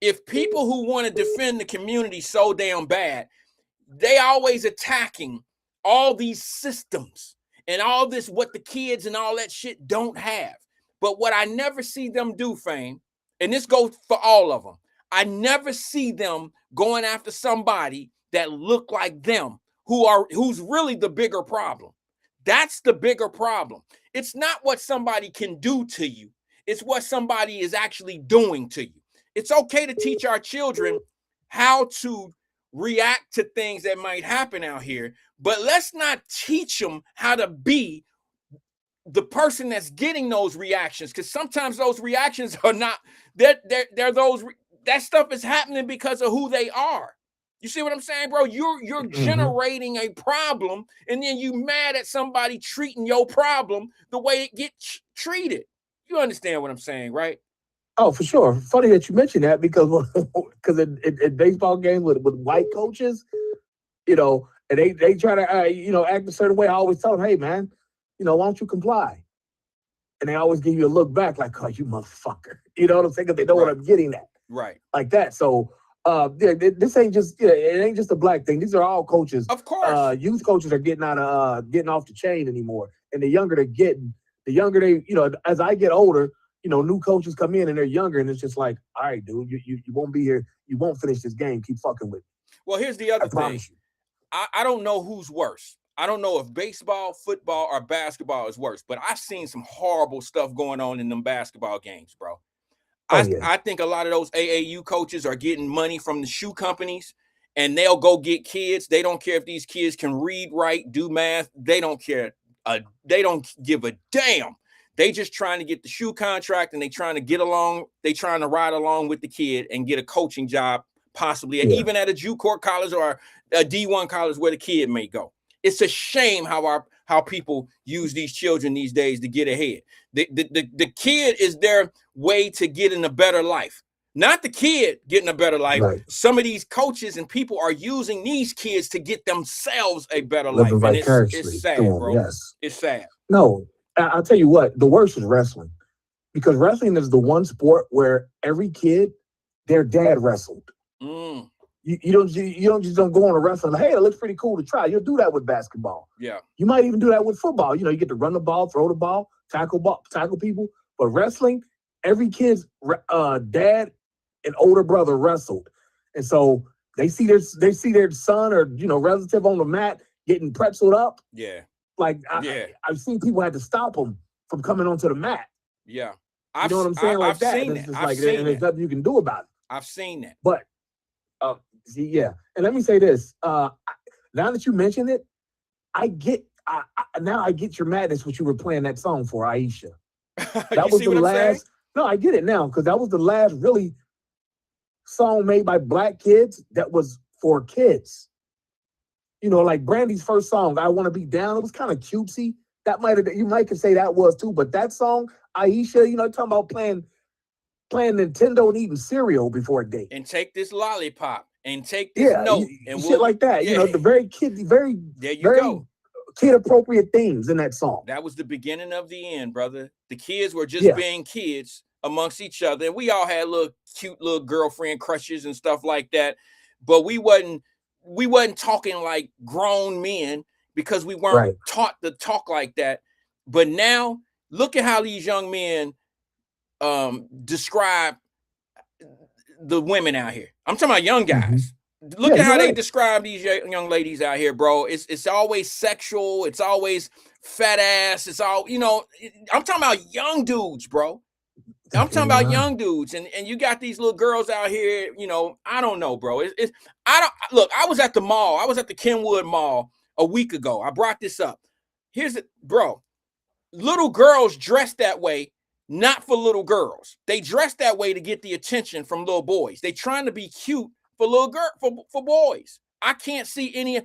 if people who want to defend the community so damn bad, they always attacking all these systems and all this, what the kids and all that shit don't have. But what I never see them do, Fame, and this goes for all of them, I never see them going after somebody that look like them, who's really the bigger problem. That's the bigger problem. It's not what somebody can do to you. It's what somebody is actually doing to you. It's okay to teach our children how to react to things that might happen out here, but let's not teach them how to be the person that's getting those reactions, because sometimes those reactions are not, they're those, that stuff is happening because of who they are. You see what I'm saying, bro? You're generating a problem, and then you mad at somebody treating your problem the way it gets treated. You understand what I'm saying, right? Oh, for sure. Funny that you mentioned that, because in baseball games with white coaches, and they try to act a certain way. I always tell them, hey man, why don't you comply? And they always give you a look back like, oh, you motherfucker. You know what I'm saying? Because they know what I'm getting at. Right. Like that. So this ain't just it ain't just a black thing. These are all coaches. Of course. Youth coaches are getting off the chain anymore. And the younger they're getting, as I get older, new coaches come in and they're younger, and it's just like, all right, dude, you won't be here. You won't finish this game. Keep fucking with me. Well, here's the I other thing. promise you. I don't know who's worse. I don't know if baseball, football, or basketball is worse, but I've seen some horrible stuff going on in them basketball games, bro. I think a lot of those AAU coaches are getting money from the shoe companies, and they'll go get kids. They don't care if these kids can read, write, do math. They don't care. They don't give a damn. They just trying to get the shoe contract, and they trying to get along. They trying to ride along with the kid and get a coaching job, possibly even at a JUCO college or a D1 college where the kid may go. It's a shame how people use these children these days to get ahead. The kid is their way to get in a better life, not the kid getting a better life. Right. Some of these coaches and people are using these kids to get themselves a better Living life. And it's sad, bro. Yes. It's sad. No, I'll tell you what, the worst is wrestling, because wrestling is the one sport where every kid, their dad wrestled. You don't just go on a wrestling. Hey, it looks pretty cool to try. You'll do that with basketball. Yeah. You might even do that with football. You get to run the ball, throw the ball, tackle people. But wrestling, every kid's dad and older brother wrestled, and so they see their son or relative on the mat getting pretzeled up. Yeah. Like I've seen people had to stop them from coming onto the mat. Yeah. You know what I'm saying? I've seen that. There's nothing you can do about it. I've seen that. But yeah. And let me say this. Now that you mention it, I get your madness, what you were playing that song for, Aisha. That was the last. No, I get it now, because that was the last really song made by Black kids that was for kids. Like Brandy's first song, I Want to Be Down, it was kind of cutesy. You might say that was too, but that song, Aisha, talking about playing Nintendo and eating cereal before a date. And take this lollipop and take this note and shit like that. The very kid appropriate themes in that song. That was the beginning of the end, brother. The kids were just being kids amongst each other, and we all had cute little girlfriend crushes and stuff like that. But we wasn't talking like grown men, because we weren't taught to talk like that. But now look at how these young men describe the women out here. I'm talking about young guys. Look at how they describe these young ladies out here, bro. It's always sexual. It's always fat ass. It's all, I'm talking about young dudes, bro. I'm talking about young dudes. And you got these little girls out here, I don't know, bro. Look, I was at the mall. I was at the Kenwood Mall a week ago. I brought this up. Here's it, bro. Little girls dress that way, not for little girls. They dress that way to get the attention from little boys. They trying to be cute for for boys. I can't see any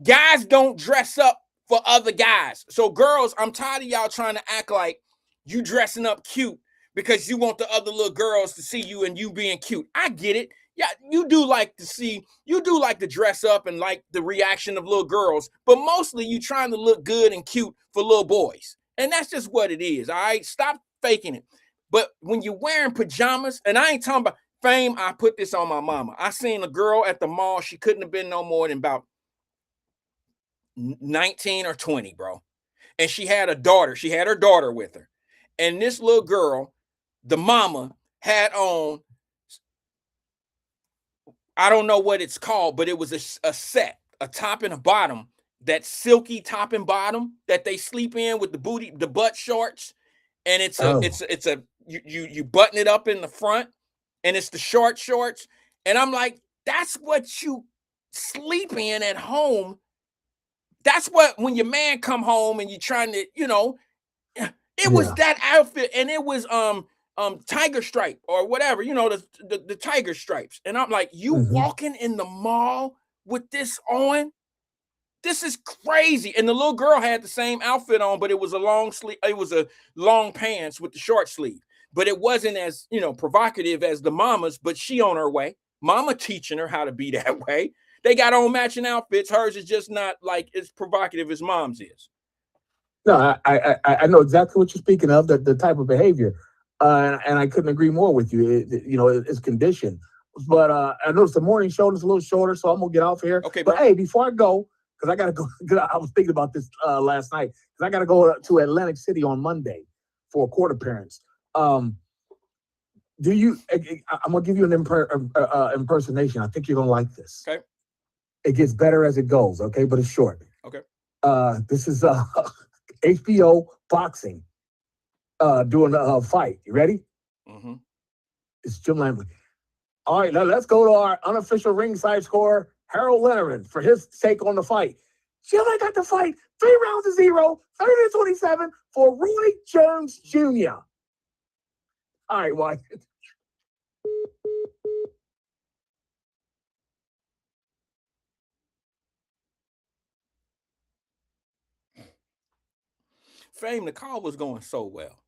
guys don't dress up for other guys. So girls, I'm tired of y'all trying to act like you dressing up cute because you want the other little girls to see you and you being cute. I get it. Yeah, you do like to dress up and like the reaction of little girls, but mostly you trying to look good and cute for little boys. And that's just what it is. All right, stop faking it. But when you're wearing pajamas, and I ain't talking about Fame, I put this on my mama. I seen a girl at the mall. She couldn't have been no more than about 19 or 20, bro. And she had a daughter. She had her daughter with her. And this little girl, the mama, had on, I don't know what it's called, but it was a set, a top and a bottom, that silky top and bottom that they sleep in with the butt shorts. And you button it up in the front. And it's the short shorts. And I'm like, that's what you sleep in at home. That's what, when your man come home and you're trying to, it was that outfit. And it was tiger stripe or whatever, the tiger stripes. And I'm like, you walking in the mall with this on? This is crazy. And the little girl had the same outfit on, but it was a long sleeve. It was a long pants with the short sleeve. But it wasn't as, provocative as the mamas, but she on her way. Mama teaching her how to be that way. They got on matching outfits. Hers is just not like as provocative as mom's is. No, I know exactly what you're speaking of, the type of behavior. And I couldn't agree more with you. It's conditioned. But I noticed the morning show is a little shorter, so I'm going to get off here. Okay, but hey, before I go, because I got to go, I was thinking about this last night, because I got to go to Atlantic City on Monday for a court appearance. Do you? I'm gonna give you an impersonation. I think you're gonna like this. Okay. It gets better as it goes. Okay, but it's short. Okay. This is HBO boxing. Doing a fight. You ready? Mm-hmm. It's Jim Lampley. All right, now let's go to our unofficial ringside scorer, Harold Leonard, for his take on the fight. Jim, I got the fight 3 rounds to 0, 30-27 for Roy Jones Jr. All right, Wyatt. Fame, the call was going so well.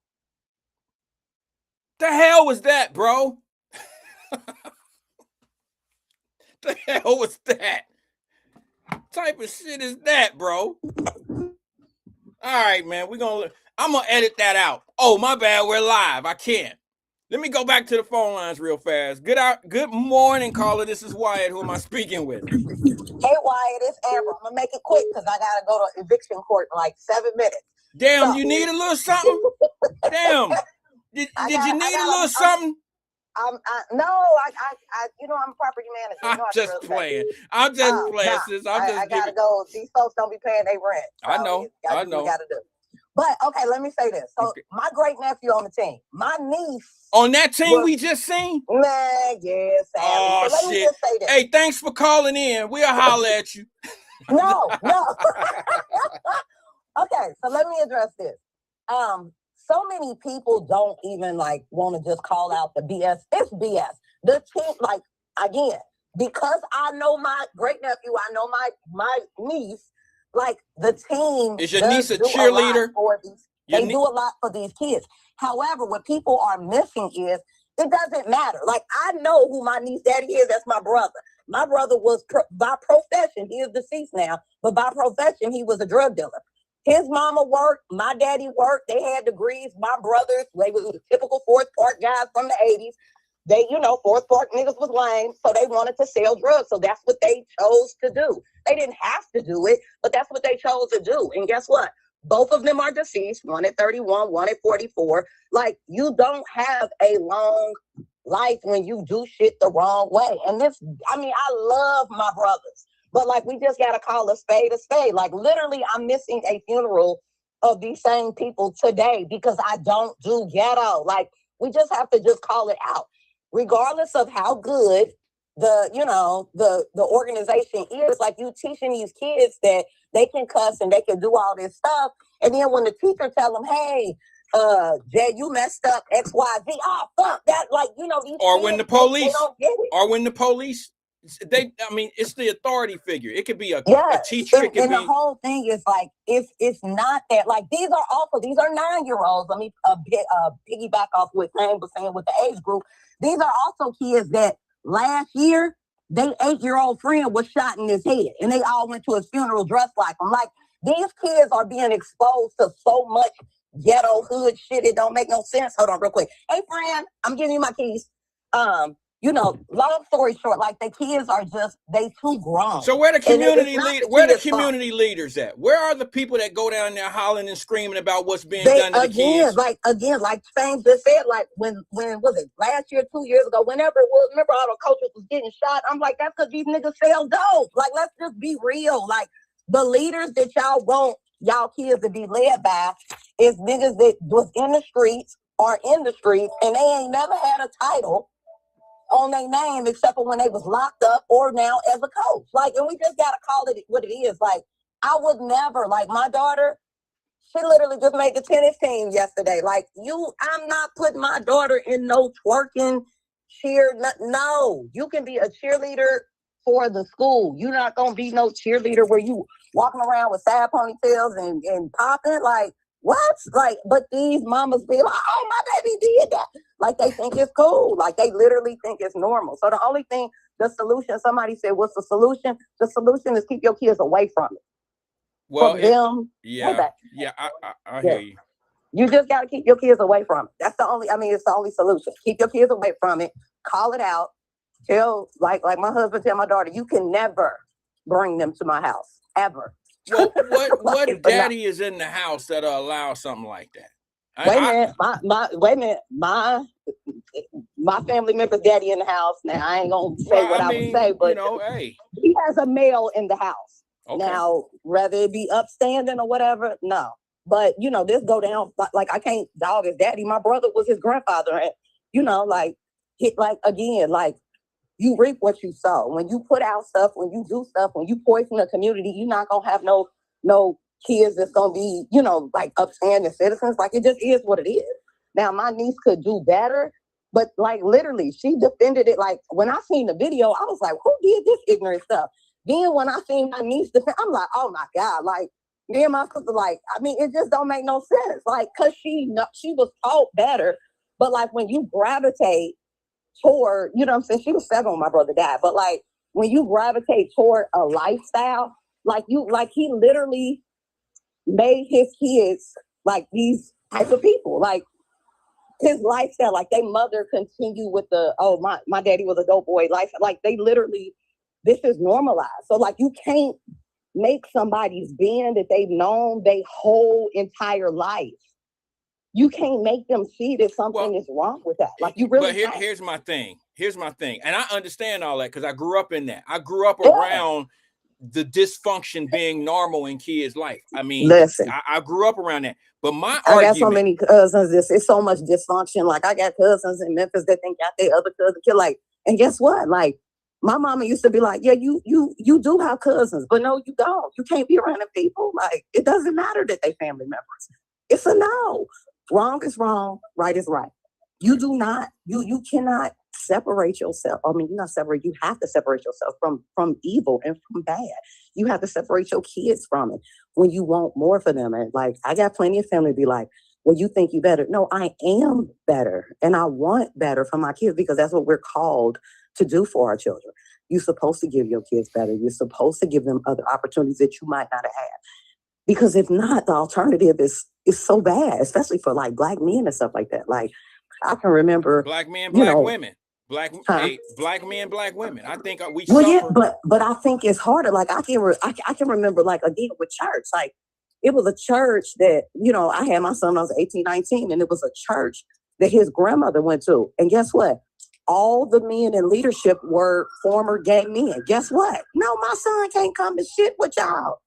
The hell was that, bro? The hell was that? Type of shit is that, bro? All right, man. I'm gonna edit that out. Oh, my bad. We're live. I can't. Let me go back to the phone lines real fast. Good morning, caller. This is Wyatt. Who am I speaking with? Hey, Wyatt, it's Amber. I'm gonna make it quick because I gotta go to eviction court in like 7 minutes. Damn, So- you need a little something? Damn. Did you need a little something? No, I'm a property manager. I'm You know just playing. I'm just playing, sis. I gotta go. These folks don't be paying their rent. I know. I know. Gotta do. But okay, let me say this. So my great nephew on the team, my niece on that team we just seen. Man, yes. Oh so let me shit! just say this. Hey, thanks for calling in. We'll holler at you. No. Okay, so let me address this. So many people don't even like want to just call out the BS. It's BS. The team, like, again, because I know my great nephew, I know my niece, like the team. Is your niece a cheerleader? They do a lot for these kids. However, what people are missing is it doesn't matter. Like, I know who my niece daddy is. That's my brother. My brother was by profession. He is deceased now, but by profession, he was a drug dealer. His mama worked, my daddy worked, they had degrees. My brothers, they were the typical Fourth Park guys from the 80s. They, Fourth Park niggas was lame, so they wanted to sell drugs. So that's what they chose to do. They didn't have to do it, but that's what they chose to do. And guess what? Both of them are deceased, one at 31, one at 44. Like, you don't have a long life when you do shit the wrong way. And I love my brothers. But, like, we just got to call a spade a spade. Like, literally, I'm missing a funeral of these same people today because I don't do ghetto. Like, we just have to just call it out. Regardless of how good the organization is, like, you teaching these kids that they can cuss and they can do all this stuff. And then when the teacher tell them, hey, Jay, you messed up X, Y, Z. Oh, fuck that. Like, these or kids, when the police, they don't get it. Or when the police, it's the authority figure. It could be a teacher. And the whole thing is like, it's not that. Like, these are 9-year-olds. Let me piggyback off what Sam was saying with the age group. These are also kids that last year, their 8-year-old friend was shot in his head, and they all went to his funeral dressed like him. Like, these kids are being exposed to so much ghetto hood shit. It don't make no sense. Hold on real quick. Hey, friend, I'm giving you my keys. Long story short, like, the kids are they too grown. So where the community leaders at? Where are the people that go down there hollering and screaming about what's being done to the kids? Like James just said, like, when was it last year, 2 years ago, whenever it was, remember all the coaches was getting shot? I'm like, that's because these niggas sell dope. Like, let's just be real. Like, the leaders that y'all want y'all kids to be led by is niggas that was in the streets or in the streets, and they ain't never had a title on their name except for when they was locked up or now as a coach. Like, and we just gotta call it what it is. Like, I would never, like, my daughter, she literally just made the tennis team yesterday. Like, I'm not putting my daughter in no twerking cheer. No, you can be a cheerleader for the school. You're not gonna be no cheerleader where you walking around with side ponytails and popping. Like, what? Like, but these mamas be like, oh, my baby did that. Like, they think it's cool. Like, they literally think it's normal. So the only thing, the solution, somebody said, what's the solution? The solution is keep your kids away from it. Well, I hear you. You just got to keep your kids away from it. That's it's the only solution. Keep your kids away from it. Call it out. Tell, like my husband tell my daughter, you can never bring them to my house, ever. Well, what daddy is in the house that'll allow something like that? Wait a minute, my family member's daddy in the house. Now I ain't gonna say what I would say, but you know, hey, he has a male in the house. okay. Now, whether it be upstanding or whatever, no. But you know, this go down like I can't dog his daddy. My brother was his grandfather, and you know, like again, like you reap what you sow. When you put out stuff, when you do stuff, when you poison the community, you're not gonna have no kids that's gonna be, you know, like upstanding citizens. Like it just is what it is. Now my niece could do better, but like literally she defended it. Like when I seen the video, I was like, who did this ignorant stuff? Then when I seen my niece defend, I'm like, oh my God, like me and my sister, like, I mean, it just don't make no sense. Like, cause she was taught better, but like when you gravitate toward, you know what I'm saying? She was 7 when my brother died, but like when you gravitate toward a lifestyle, like he literally made his kids like these type of people, like his lifestyle, like they mother continue with the, oh, my daddy was a dope boy life. Like they literally, this is normalized. So like you can't make somebody's being that they've known their whole entire life. You can't make them see that something is wrong with that. Like you really. But here's my thing. And I understand all that because I grew up in that. I grew up around the dysfunction being normal in kids' life. I mean, listen, I grew up around that. But I got so many cousins. It's so much dysfunction. Like I got cousins in Memphis that think got their other cousin kid. Like, and guess what? Like my mama used to be like, yeah, you do have cousins, but no, you don't. You can't be around them people. Like it doesn't matter that they family members. It's a no. Wrong is wrong. Right is right. You do not. You cannot separate yourself. I mean, you're not separate. You have to separate yourself from evil and from bad. You have to separate your kids from it when you want more for them. And like, I got plenty of family be like, well, you think you better. No, I am better. And I want better for my kids because that's what we're called to do for our children. You're supposed to give your kids better. You're supposed to give them other opportunities that you might not have had. Because if not, the alternative is so bad, especially for like Black men and stuff like that. Like I can remember Black men, Black women. Black men, Black women. I think we suffer. Yeah, but I think it's harder. Like I can remember like again with church. Like it was a church that, you know, I had my son when I was 18, 19, and it was a church that his grandmother went to. And guess what? All the men in leadership were former gay men. Guess what? No, my son can't come and shit with y'all.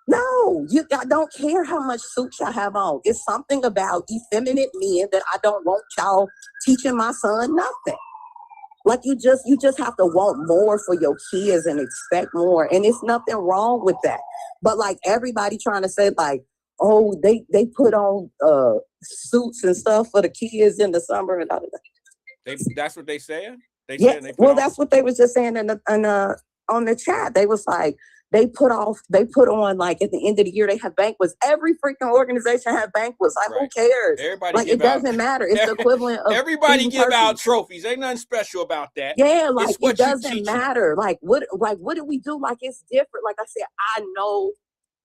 No, I don't care how much suits y'all have on. It's something about effeminate men that I don't want y'all teaching my son nothing. Like you just have to want more for your kids and expect more. And it's nothing wrong with that. But like everybody trying to say like, oh, they put on suits and stuff for the kids in the summer and all that. That's what they said? That's what they was just saying on the chat. They was like, they put on like at the end of the year, they have banquets. Every freaking organization have banquets. Like, who cares? Everybody like, it doesn't matter. It's the equivalent of everybody give out trophies. Ain't nothing special about that. Yeah, like it doesn't matter. Like what do we do? Like it's different. Like I said, I know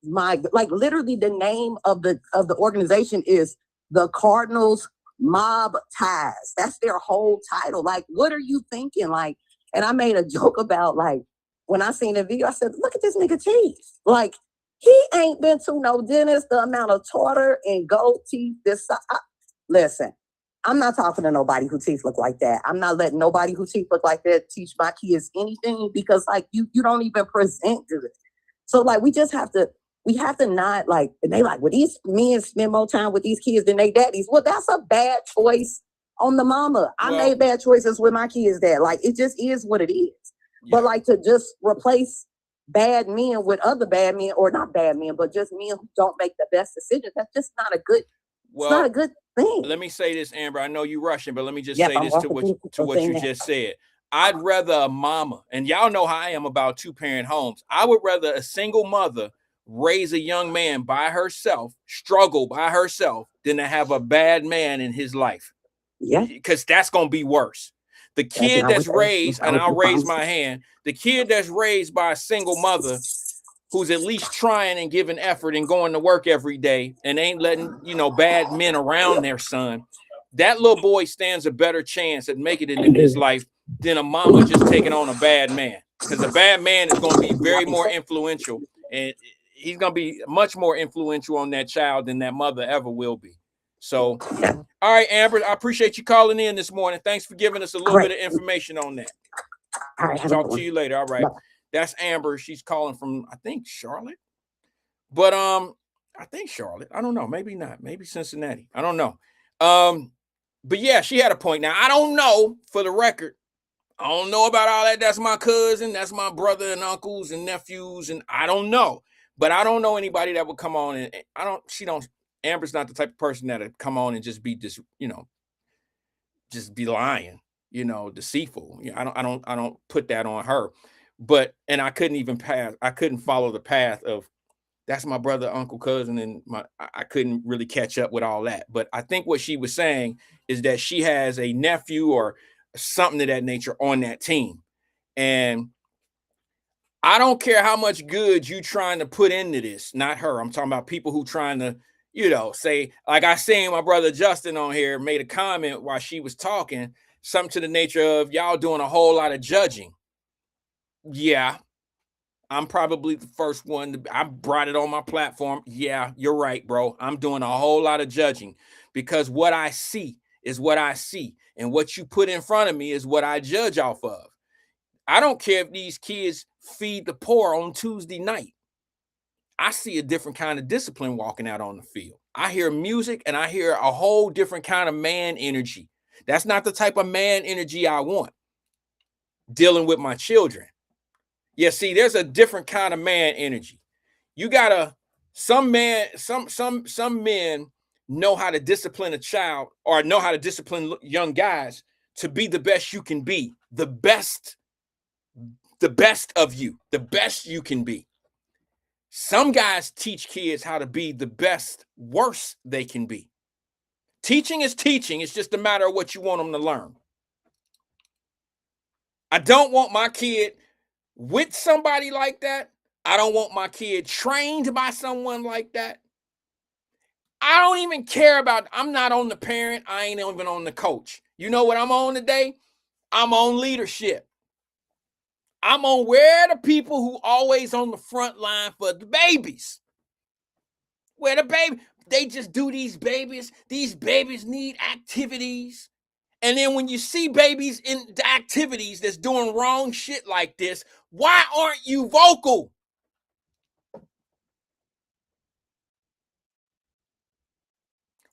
like literally the name of the organization is the Cardinals Mob Ties. That's their whole title. Like, what are you thinking? Like, and I made a joke about like, when I seen the video, I said, look at this nigga teeth. Like, he ain't been to no dentist, the amount of tartar and gold teeth. Listen, I'm not talking to nobody who teeth look like that. I'm not letting nobody who teeth look like that teach my kids anything because, like, you don't even present good. So, like, we have to not, like, and they like, well, these men spend more time with these kids than they daddies. Well, that's a bad choice on the mama. I made bad choices with my kids' dad. Like, it just is what it is. Yeah. But like to just replace bad men with other bad men, or not bad men, but just men who don't make the best decisions, that's just not a good. It's not a good thing. Let me say this, Amber. I know you're rushing, but let me just say this to what you just said. I'd rather a mama, and y'all know how I am about 2-parent homes. I would rather a single mother raise a young man by herself, struggle by herself, than to have a bad man in his life. Yeah, because that's gonna be worse. The kid that's raised, and I'll raise my hand, the kid that's raised by a single mother who's at least trying and giving effort and going to work every day and ain't letting, bad men around their son, that little boy stands a better chance at making it in his life than a mama just taking on a bad man. Because a bad man is going to be very more influential, and he's going to be much more influential on that child than that mother ever will be. So, all right, Amber, I appreciate you calling in this morning. Thanks for giving us a little bit of information on that. All right, Talk to you later. All right. That's Amber. She's calling from, I think, Charlotte. But I think Charlotte. I don't know. Maybe not. Maybe Cincinnati. I don't know. But yeah, she had a point. Now, I don't know, for the record. I don't know about all that. That's my cousin. That's my brother and uncles and nephews. And I don't know. But I don't know anybody that would come on and Amber's not the type of person that would come on and just be just be lying, deceitful. I don't put that on her. But and I couldn't follow the path of that's my brother, uncle, cousin, and I couldn't really catch up with all that. But I think what she was saying is that she has a nephew or something of that nature on that team. And I don't care how much good you trying to put into this, not her. I'm talking about people who trying to, say, like I seen my brother Justin on here made a comment while she was talking, something to the nature of y'all doing a whole lot of judging. Yeah, I'm probably the first one. I brought it on my platform. Yeah, you're right, bro. I'm doing a whole lot of judging because what I see is what I see. And what you put in front of me is what I judge off of. I don't care if these kids feed the poor on Tuesday night. I see a different kind of discipline walking out on the field. I hear music and I hear a whole different kind of man energy. That's not the type of man energy I want dealing with my children. Yeah, see, there's a different kind of man energy. You gotta, some men know how to discipline a child or know how to discipline young guys to be the best you can be, the best of you, the best you can be. Some guys teach kids how to be the best, worst they can be. Teaching is teaching. It's just a matter of what you want them to learn. I don't want my kid with somebody like that. I don't want my kid trained by someone like that. I don't even care about, I'm not on the parent. I ain't even on the coach. You know what I'm on today? I'm on leadership. I'm on where the people who always on the front line for the babies. Where the baby, they just do these babies. These babies need activities. And then when you see babies in the activities that's doing wrong shit like this, why aren't you vocal?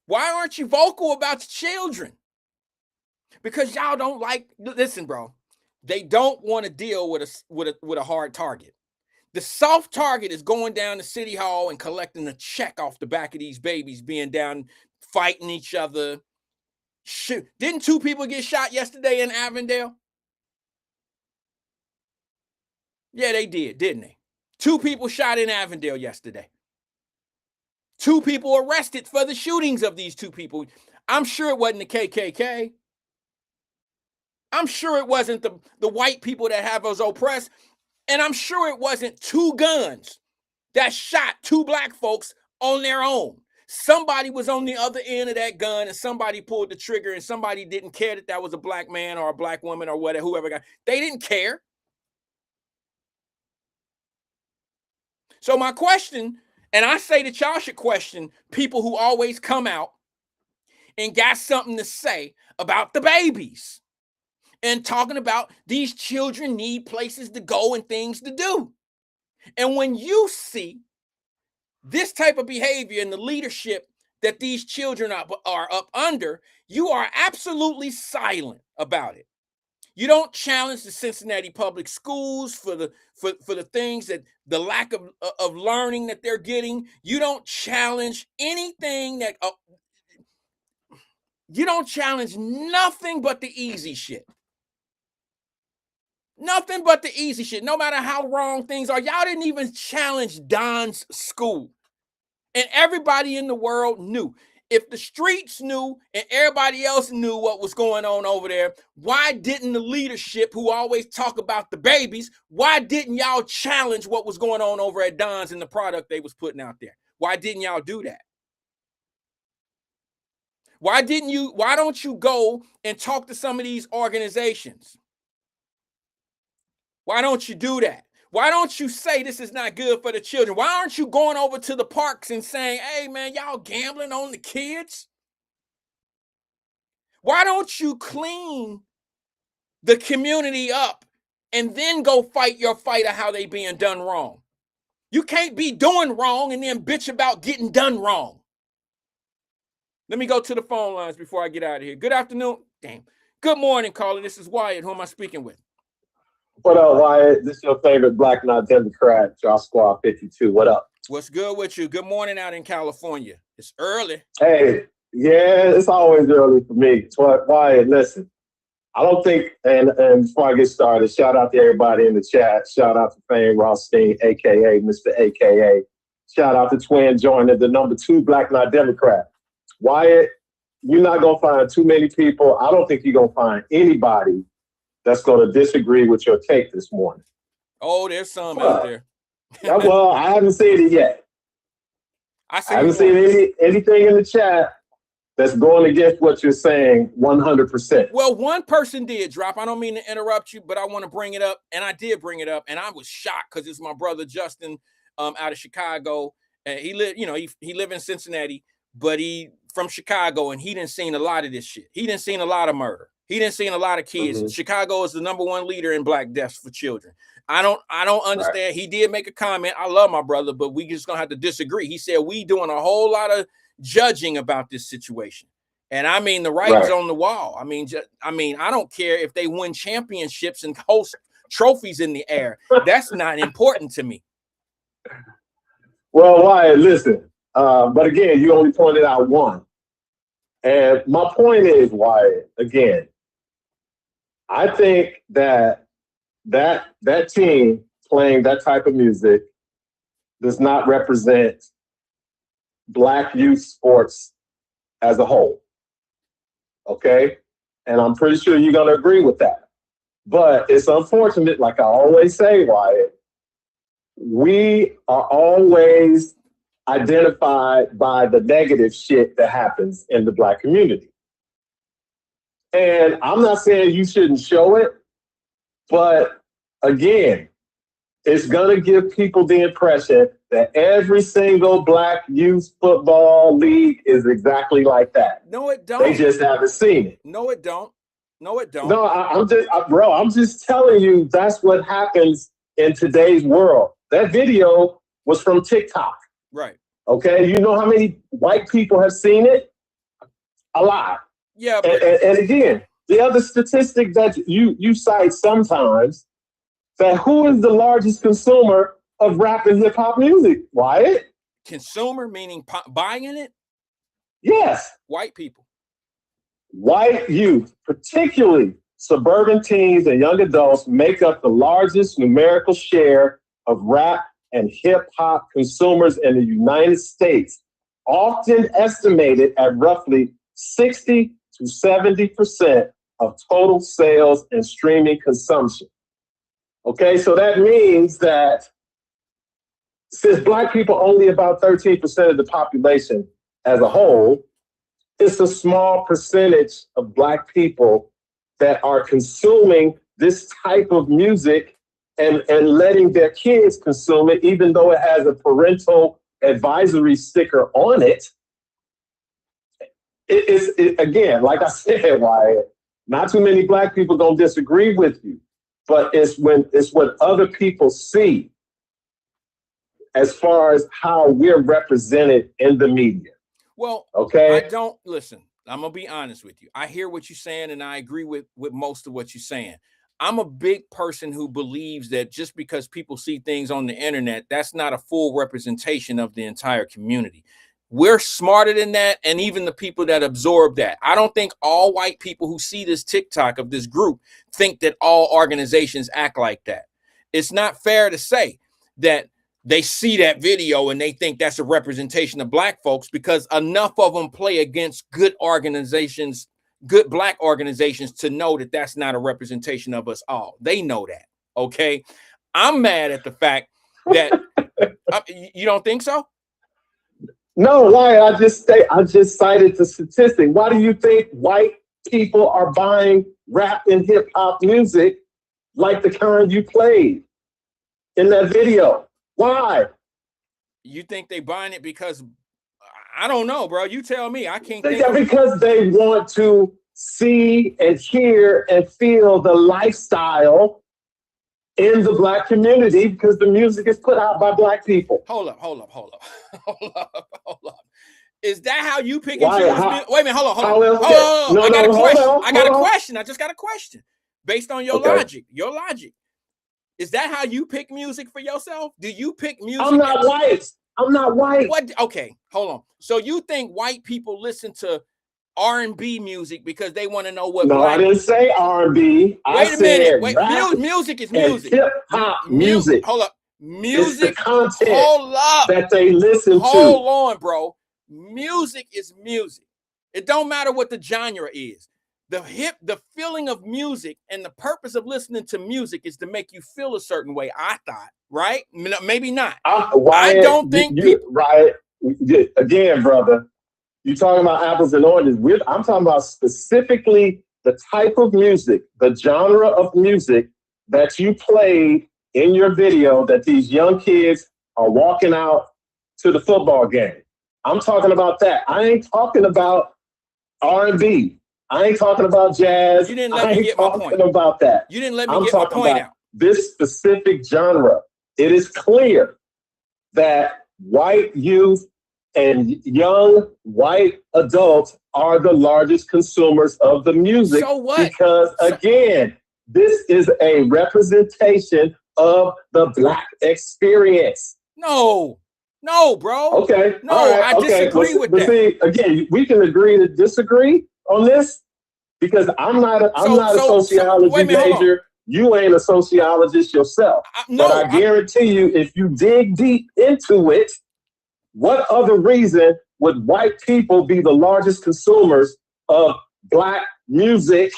Why aren't you vocal about your children? Because y'all don't like, listen, bro, they don't want to deal with a hard target. The soft target is going down to City Hall and collecting a check off the back of these babies being down, fighting each other. Shoot, didn't 2 people get shot yesterday in Avondale? Yeah, they did, didn't they? 2 people shot in Avondale yesterday. 2 people arrested for the shootings of these 2 people. I'm sure it wasn't the KKK. I'm sure it wasn't the white people that have us oppressed. And I'm sure it wasn't 2 guns that shot 2 black folks on their own. Somebody was on the other end of that gun and somebody pulled the trigger and somebody didn't care that was a black man or a black woman or whatever, whoever got. They didn't care. So my question, and I say that y'all should question people who always come out and got something to say about the babies and talking about these children need places to go and things to do. And when you see this type of behavior and the leadership that these children are up under, you are absolutely silent about it. You don't challenge the Cincinnati public schools for the things that the lack of learning that they're getting. You don't challenge anything that you don't challenge nothing but the easy shit. Nothing but the easy shit. No matter how wrong things are, y'all didn't even challenge Don's school. And everybody in the world knew. If the streets knew and everybody else knew what was going on over there, why didn't the leadership who always talk about the babies, why didn't y'all challenge what was going on over at Don's and the product they was putting out there? Why didn't y'all do that? Why don't you go and talk to some of these organizations? Why don't you do that? Why don't you say this is not good for the children? Why aren't you going over to the parks and saying, hey, man, y'all gambling on the kids? Why don't you clean the community up and then go fight your fight of how they being done wrong? You can't be doing wrong and then bitch about getting done wrong. Let me go to the phone lines before I get out of here. Good afternoon. Damn. Good morning, caller. This is Wyatt. Who am I speaking with? What up, Wyatt? This is your favorite Black Not Democrat, Josh Squad 52. What up? What's good with you? Good morning out in California. It's early. Hey, yeah, it's always early for me. Wyatt, listen, I don't think, and before I get started, shout out to everybody in the chat. Shout out to Fame Rothstein, a.k.a. Mr. a.k.a. Shout out to Twin Joyner, the #2 Black Not Democrat. Wyatt, you're not going to find too many people. I don't think you're going to find anybody that's going to disagree with your take this morning. Oh, there's some out there. Well, I haven't seen it yet. I haven't seen anything in the chat that's going against what you're saying 100%. Well, one person did drop. I don't mean to interrupt you, but I want to bring it up. And I did bring it up. And I was shocked because it's my brother Justin out of Chicago. And he lived, he lived in Cincinnati, but he from Chicago, and he didn't seen a lot of this shit. He didn't seen a lot of murder. He didn't seen a lot of kids. Mm-hmm. Chicago is the #1 leader in black deaths for children. I don't understand. Right. He did make a comment. I love my brother, but we just gonna have to disagree. He said we doing a whole lot of judging about this situation. And I mean, the writing's on the wall. I mean, I don't care if they win championships and host trophies in the air. That's not important to me. Well, Wyatt, listen. But again, you only pointed out one. And my point is, Wyatt, again, I think that team playing that type of music does not represent Black youth sports as a whole. Okay? And I'm pretty sure you're going to agree with that. But it's unfortunate, like I always say, Wyatt, we are always identified by the negative shit that happens in the Black community. And I'm not saying you shouldn't show it, but again, it's going to give people the impression that every single Black youth football league is exactly like that. No, it don't. They just haven't seen it. No, it don't. No, it don't. No, I'm just telling you that's what happens in today's world. That video was from TikTok. Right. Okay. You know how many white people have seen it? A lot. Yeah. And again, the other statistic that you cite sometimes, that who is the largest consumer of rap and hip hop music? Wyatt? Consumer meaning buying it? Yes. White people. White youth, particularly suburban teens and young adults, make up the largest numerical share of rap and hip hop consumers in the United States, often estimated at roughly 60 to 70% of total sales and streaming consumption. Okay, so that means that since Black people only about 13% of the population as a whole, it's a small percentage of Black people that are consuming this type of music and letting their kids consume it, even though it has a parental advisory sticker on it. Again, like I said, Wyatt, not too many Black people don't disagree with you, but it's what other people see as far as how we're represented in the media. Well, okay. I don't listen. I'm gonna be honest with you. I hear what you're saying, and I agree with most of what you're saying. I'm a big person who believes that just because people see things on the internet, that's not a full representation of the entire community. We're smarter than that, and even the people that absorb that. I don't think all white people who see this TikTok of this group think that all organizations act like that. It's not fair to say that they see that video and they think that's a representation of Black folks, because enough of them play against good organizations, good Black organizations, to know that that's not a representation of us all. They know that. Okay. I'm mad at the fact that you don't think so? No, why? I just cited the statistic. Why do you think white people are buying rap and hip hop music like the kind you played in that video? Why? You think they buying it because I don't know, bro. You tell me. I can't think. Yeah, because they want to see and hear and feel the lifestyle in the Black community because the music is put out by Black people. Hold up. Is that how you pick and Why? choose? Wait a minute, hold on. I got a question. I got a question. I just got a question. Based on your logic. Is that how you pick music for yourself? Do you pick music? I'm not white. What? Okay, hold on. So you think white people listen to R&B music because they want to know what? No, I didn't say R&B. Wait a minute. Wait, music is music. Hip hop music. Hold up. Music. It's the content hold up. that they listen to. Hold on, bro. Music is music. It don't matter what the genre is. The feeling of music and the purpose of listening to music is to make you feel a certain way. I thought, right? Maybe not. I don't think people. Right. Again, brother, you're talking about apples and oranges. I'm talking about specifically the type of music, the genre of music that you played in your video that these young kids are walking out to the football game. I'm talking about that. I ain't talking about R&B. I ain't talking about jazz. You didn't let me get my point. About that. You didn't let me get my point out. This specific genre. It is clear that white youth and young white adults are the largest consumers of the music. So what? Because again, this is a representation of the Black experience. No, bro. Okay. No, right. I disagree with that. See, again, we can agree to disagree on this because I'm not a sociology major. You ain't a sociologist yourself. But I guarantee you, if you dig deep into it, what other reason would white people be the largest consumers of Black music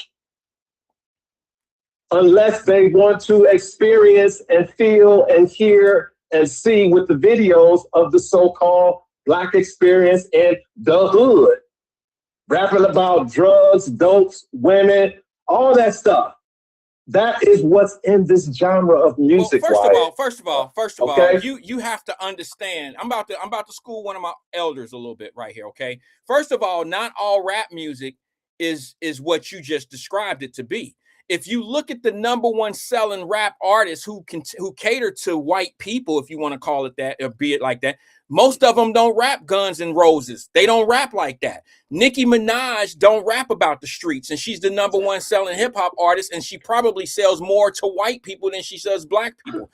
unless they want to experience and feel and hear and see with the videos of the so-called Black experience in the hood? Rapping about drugs, dopes, women, all that stuff. That is what's in this genre of music. Well, first of all, okay? you have to understand. I'm about to school one of my elders a little bit right here. Okay. First of all, not all rap music is what you just described it to be. If you look at the #1 selling rap artists who cater to white people, if you want to call it that, or be it like that, most of them don't rap Guns N' Roses. They don't rap like that. Nicki Minaj don't rap about the streets, and she's the #1 selling hip hop artist, and she probably sells more to white people than she sells Black people.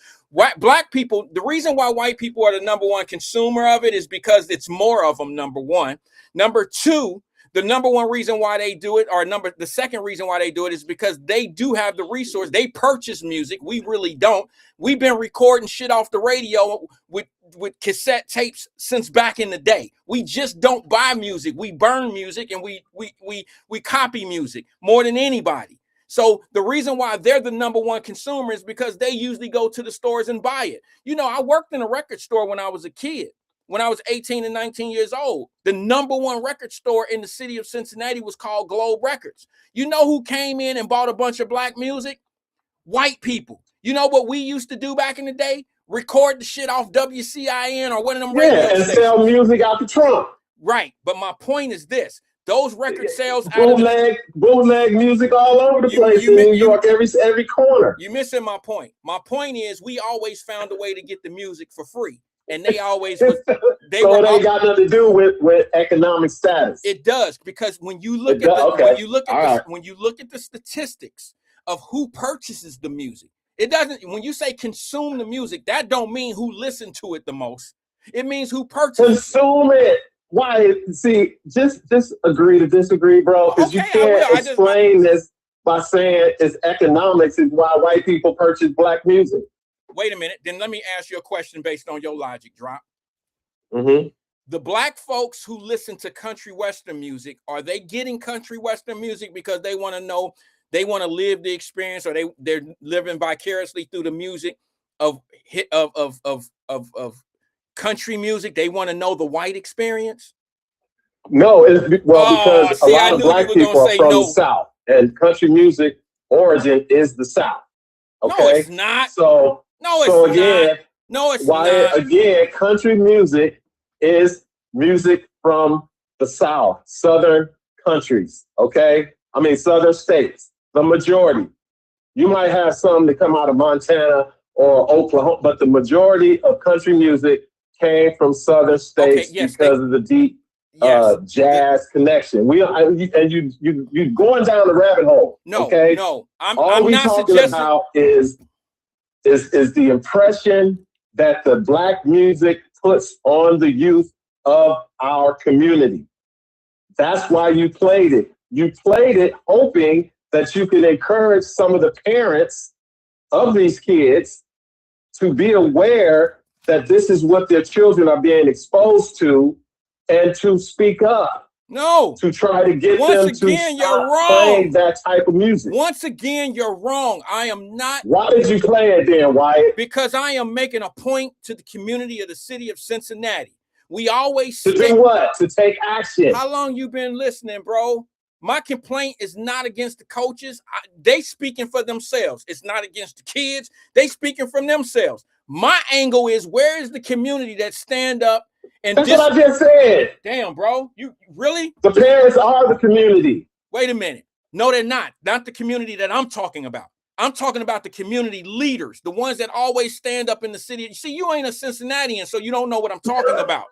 Black people, the reason why white people are the #1 consumer of it is because it's more of them, #1. #2, the #1 reason why they do it, or the second reason why they do it is because they do have the resource. They purchase music. We really don't. We've been recording shit off the radio with cassette tapes since back in the day. We just don't buy music. We burn music and we copy music more than anybody. So the reason why they're the #1 consumer is because they usually go to the stores and buy it. You know, I worked in a record store when I was a kid. When I was 18 and 19 years old, the #1 record store in the city of Cincinnati was called Globe Records. You know who came in and bought a bunch of Black music? White people. You know what we used to do back in the day? Record the shit off WCIN or one of them radio stations. And sell music out the trunk. Right. But my point is this. Those record sales bootleg music all over the place in New York, every corner. You're missing my point. My point is we always found a way to get the music for free. And they always got nothing to do with economic status. It does, because when you look when you look at the statistics of who purchases the music, it doesn't. When you say consume the music, that don't mean who listened to it the most. It means who purchases. Consume it. Why? See, just agree to disagree, bro. Because you can't explain this by saying it's economics is why white people purchase Black music. Wait a minute. Then let me ask you a question based on your logic, Drop. Mm-hmm. The Black folks who listen to country western music, are they getting country western music because they want to know, they want to live the experience, or they're living vicariously through the music of country music? They want to know the white experience? No, because a lot of Black people are from the South, and country music origin is the South. Okay? No, it's not. Again, country music is music from the South, Southern countries. Okay, southern states, the majority. You might have some that come out of Montana or Oklahoma, but the majority of country music came from southern states because of the deep jazz connection. You going down the rabbit hole. No, okay? no, I'm not talking about is the impression that the black music puts on the youth of our community. That's why you played it. You played it hoping that you can encourage some of the parents of these kids to be aware that this is what their children are being exposed to and to speak up. No. To try to get them to stop playing that type of music. Once again, you're wrong. I am not. Why did you play it then, Wyatt? Because I am making a point to the community of the city of Cincinnati. We always to do what? To take action. How long you been listening, bro? My complaint is not against the coaches. They speaking for themselves. It's not against the kids. They speaking from themselves. My angle is, where is the community that stand up and that's what I just said. Damn, bro. You really? The parents are the community. Wait a minute. No, they're not. Not the community that I'm talking about. I'm talking about the community leaders, the ones that always stand up in the city. You see, you ain't a Cincinnatian, so you don't know what I'm talking about.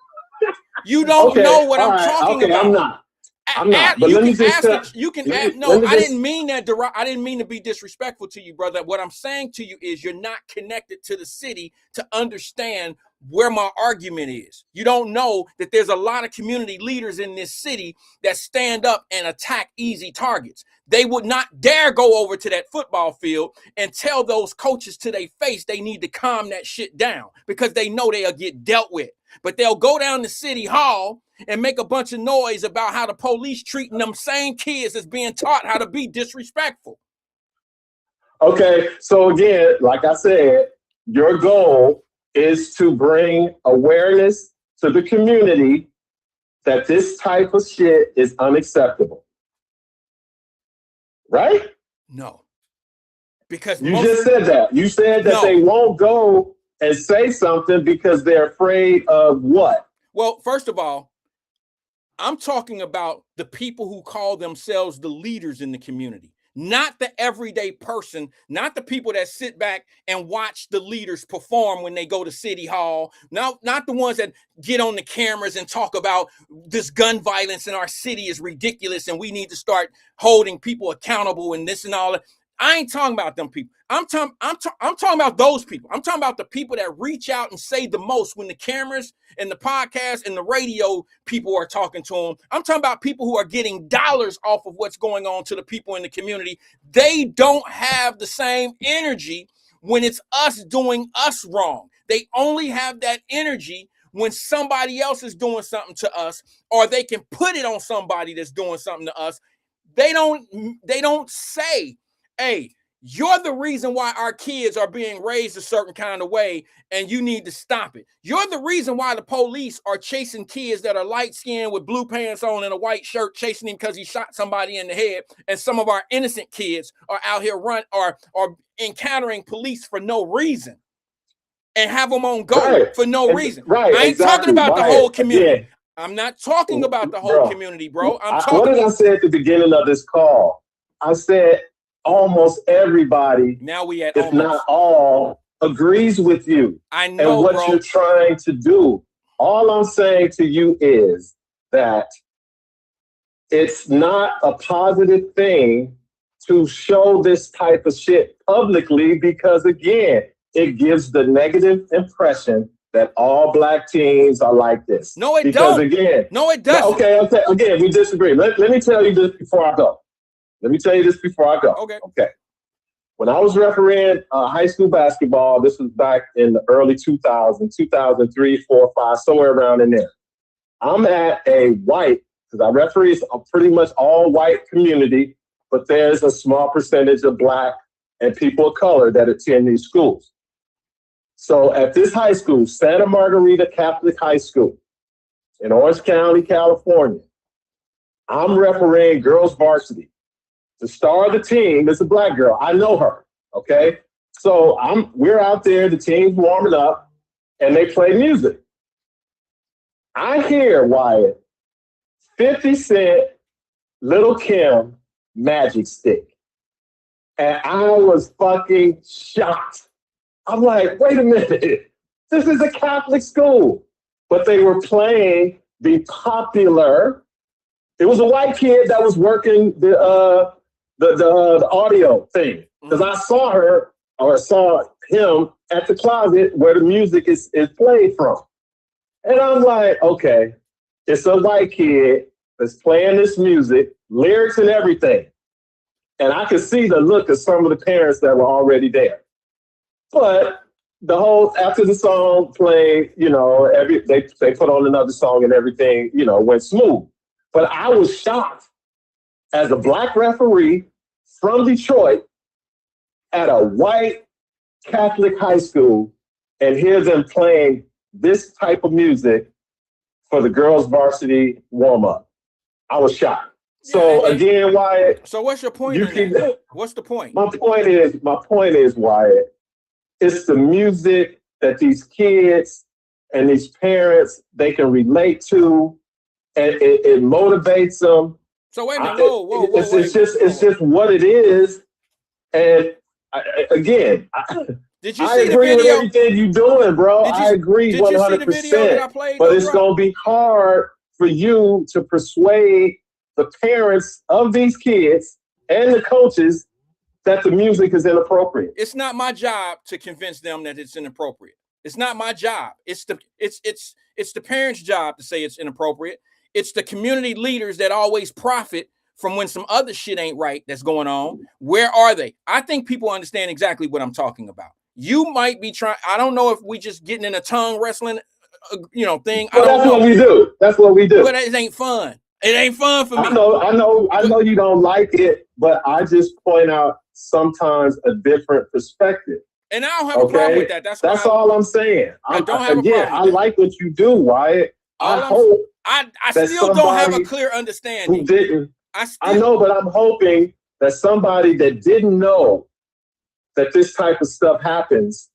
You don't know what I'm talking about. I'm not. But let me just ask. You can ask. No, I didn't mean that. I didn't mean to be disrespectful to you, brother. What I'm saying to you is you're not connected to the city to understand where my argument is. You don't know that there's a lot of community leaders in this city that stand up and attack easy targets. They would not dare go over to that football field and tell those coaches to their face they need to calm that shit down because they know they'll get dealt with. But they'll go down to City Hall and make a bunch of noise about how the police treating them same kids as being taught how to be disrespectful. Okay, so again, like I said, your goal is to bring awareness to the community that this type of shit is unacceptable. Right? No. Because you just said that. You said that they won't go and say something because they're afraid of what? Well, first of all, I'm talking about the people who call themselves the leaders in the community, not the everyday person, not the people that sit back and watch the leaders perform when they go to City Hall, not the ones that get on the cameras and talk about this gun violence in our city is ridiculous and we need to start holding people accountable and this and all that. I ain't talking about them people. I'm talking about those people. I'm talking about the people that reach out and say the most when the cameras and the podcast and the radio people are talking to them. I'm talking about people who are getting dollars off of what's going on to the people in the community. They don't have the same energy when it's us doing us wrong. They only have that energy when somebody else is doing something to us, or they can put it on somebody that's doing something to us. They don't say, hey, you're the reason why our kids are being raised a certain kind of way and you need to stop it. You're the reason why the police are chasing kids that are light-skinned with blue pants on and a white shirt, chasing him because he shot somebody in the head. And some of our innocent kids are out here are encountering police for no reason and have them on go for no reason. Right. I ain't talking about the whole community. I'm not talking about the whole community, bro. What did I say at the beginning of this call? I said, almost everybody, now we at if almost. Not all, agrees with you. I know, and what you're trying to do. All I'm saying to you is that it's not a positive thing to show this type of shit publicly because, again, it gives the negative impression that all black teens are like this. No, it because don't. Again, no, it doesn't. Okay. Again, we disagree. Let me tell you this before I go. Okay. When I was refereeing high school basketball, this was back in the early 2000s, 2003, 4, 5, somewhere around in there. I'm at a white, because I referee a pretty much all white community, but there's a small percentage of black and people of color that attend these schools. So at this high school, Santa Margarita Catholic High School in Orange County, California, I'm refereeing girls varsity. The star of the team is a black girl. I know her, okay? So we're out there, the team's warming up, and they play music. I hear, Wyatt, 50 Cent, Lil' Kim, Magic Stick. And I was fucking shocked. I'm like, wait a minute. This is a Catholic school. But they were playing the popular. It was a white kid that was working the audio thing. Because I saw her or saw him at the closet where the music is played from. And I'm like, okay, it's a white kid that's playing this music, lyrics and everything. And I could see the look of some of the parents that were already there. But the whole, after the song played, you know, they put on another song and everything, you know, went smooth. But I was shocked as a black referee from Detroit at a white Catholic high school and hear them playing this type of music for the girls' varsity warm-up. I was shocked. So again, Wyatt. So what's your point? What's the point? My point is, Wyatt, it's the music that these kids and these parents, they can relate to, and it motivates them. So wait a minute, whoa. It's just what it is. And again, did you I see the agree with video? everything you're doing, bro. I agree 100%. Did you see the video that I played? But it's going to be hard for you to persuade the parents of these kids and the coaches that the music is inappropriate. It's not my job to convince them that it's inappropriate. It's not my job. It's the parents' job to say it's inappropriate. It's the community leaders that always profit from when some other shit ain't right that's going on. Where are they? I think people understand exactly what I'm talking about. You might be trying. I don't know if we just getting in a tongue wrestling, thing. Well, that's what we do. That's what we do. But it ain't fun. It ain't fun for me. I know you don't like it, but I just point out sometimes a different perspective. And I don't have a problem with that. That's all I'm saying. I don't have a problem. I like what you do, Wyatt. I still don't have a clear understanding. Who didn't? I know, but I'm hoping that somebody that didn't know that this type of stuff happens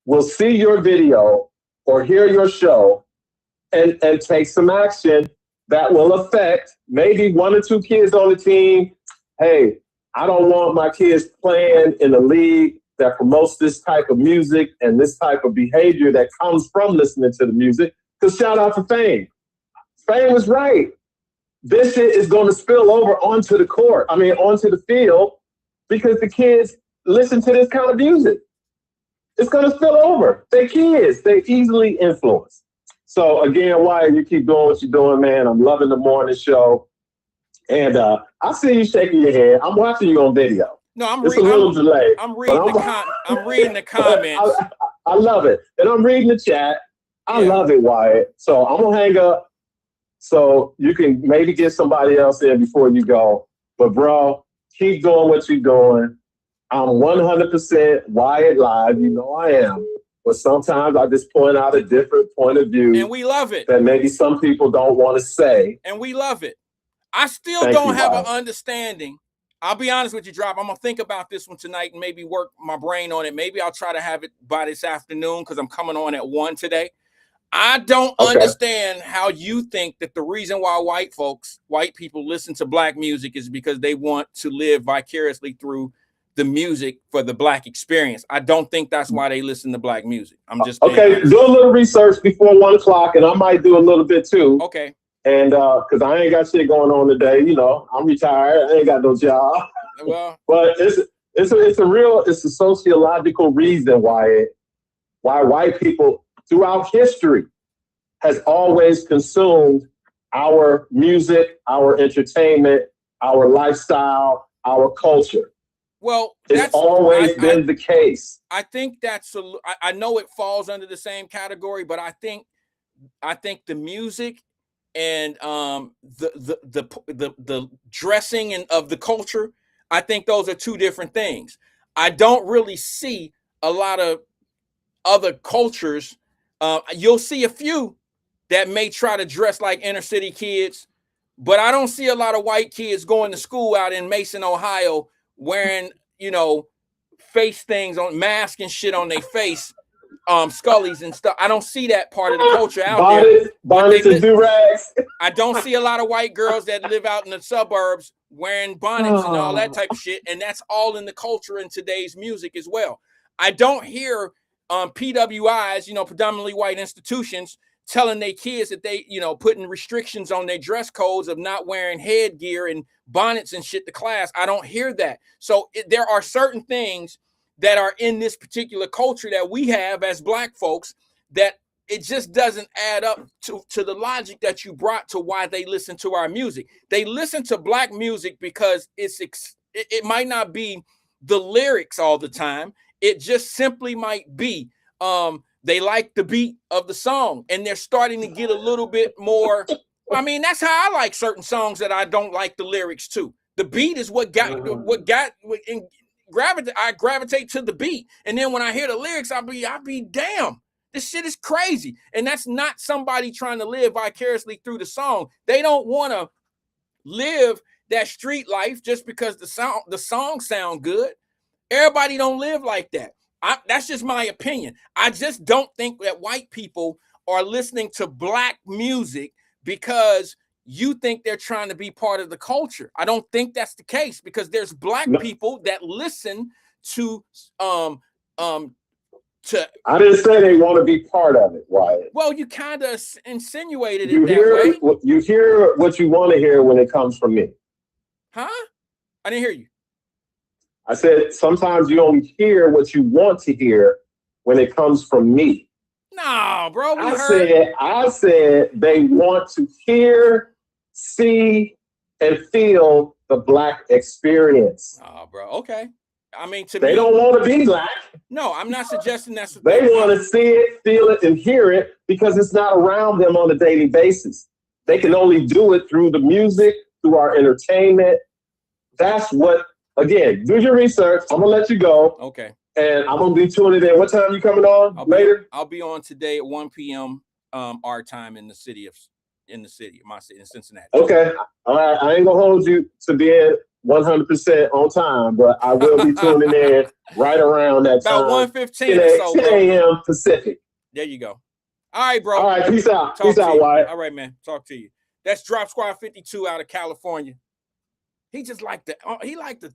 will see your video or hear your show and take some action that will affect maybe 1 or 2 kids on the team. Hey, I don't want my kids playing in a league that promotes this type of music and this type of behavior that comes from listening to the music. Because shout out to Fame. Fame was right. This shit is going to spill over onto the court. Onto the field, because the kids listen to this kind of music. It's going to spill over. They're kids. They're easily influenced. So again, Wyatt, you keep doing what you're doing, man. I'm loving the morning show. And I see you shaking your head. I'm watching you on video. No, it's a little delay. I'm reading the comments. I love it. And I'm reading the chat. I love it, Wyatt. So I'm going to hang up so you can maybe get somebody else in before you go. But, bro, keep doing what you're doing. I'm 100% Wyatt Live. You know I am. But sometimes I just point out a different point of view. And we love it. That maybe some people don't want to say. And we love it. I still don't have an understanding. I'll be honest with you, Drop. I'm going to think about this one tonight and maybe work my brain on it. Maybe I'll try to have it by this afternoon because I'm coming on at 1 today. I don't understand how you think that the reason why white people listen to black music is because they want to live vicariously through the music for the black experience. I don't think that's why they listen to black music. I'm just okay. Do a little research before 1 o'clock, and I might do a little bit too. Okay. And because I ain't got shit going on today, I'm retired. I ain't got no job. Well, but it's a sociological reason why white people throughout history has always consumed our music, our entertainment, our lifestyle, our culture. Well, it's always been the case. I think I know it falls under the same category, but I think the music and the dressing and of the culture, I think those are two different things. I don't really see a lot of other cultures. You'll see a few that may try to dress like inner city kids, but I don't see a lot of white kids going to school out in Mason, Ohio, wearing, face things on, mask and shit on their face, Scullies and stuff. I don't see that part of the culture out there. Bonnets and do-rags. I don't see a lot of white girls that live out in the suburbs wearing bonnets and all that type of shit. And that's all in the culture in today's music as well. I don't hear PWIs, you know, predominantly white institutions, telling their kids that they, you know, putting restrictions on their dress codes of not wearing headgear and bonnets and shit to class. I don't hear that. So there are certain things that are in this particular culture that we have as Black folks that it just doesn't add up to the logic that you brought to why they listen to our music. They listen to Black music because it might not be the lyrics all the time. It just simply might be they like the beat of the song, and they're starting to get a little bit more. I mean, that's how I like certain songs that I don't like the lyrics to. The beat is what I gravitate to the beat, and then when I hear the lyrics, I'll be damn, this shit is crazy. And that's not somebody trying to live vicariously through the song. They don't want to live that street life just because the song sound good. Everybody don't live like that. That's just my opinion. I just don't think that white people are listening to Black music because you think they're trying to be part of the culture. I don't think that's the case, because there's Black people that listen to I didn't say they want to be part of it, Wyatt. Well, you kind of insinuated You it that way. You hear what you want to hear when it comes from me. Huh? I didn't hear you. I said sometimes you don't hear what you want to hear when it comes from me. No, bro. I said they want to hear, see, and feel the Black experience. Oh, bro. Okay. I mean, they don't want to be Black. No, I'm not suggesting that's what they want to see it, feel it, and hear it because it's not around them on a daily basis. They can only do it through the music, through our entertainment. That's what. Again, do your research. I'm gonna let you go. Okay. And I'm gonna be tuning in. What time you coming on later? I'll be on today at 1 p.m. Our time in my city, in Cincinnati. Okay. All right. I ain't gonna hold you to being 100% on time, but I will be tuning in right around that time. About 1:15 or so. 10 a.m. Pacific. There you go. All right, bro. All right. Peace out. Peace out, Wyatt. All right, man. Talk to you. That's Drop Squad 52 out of California. He just liked to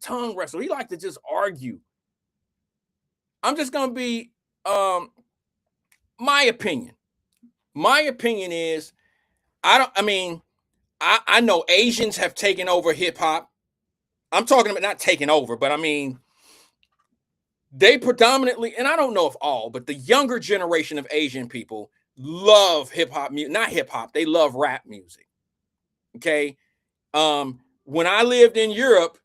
tongue wrestle. He liked to just argue. I'm just gonna be my opinion. My opinion is I know Asians have taken over hip hop. I'm talking about not taking over, but I mean they predominantly, and I don't know if all, but the younger generation of Asian people love hip hop music, not hip hop, they love rap music. Okay. When I lived in Europe,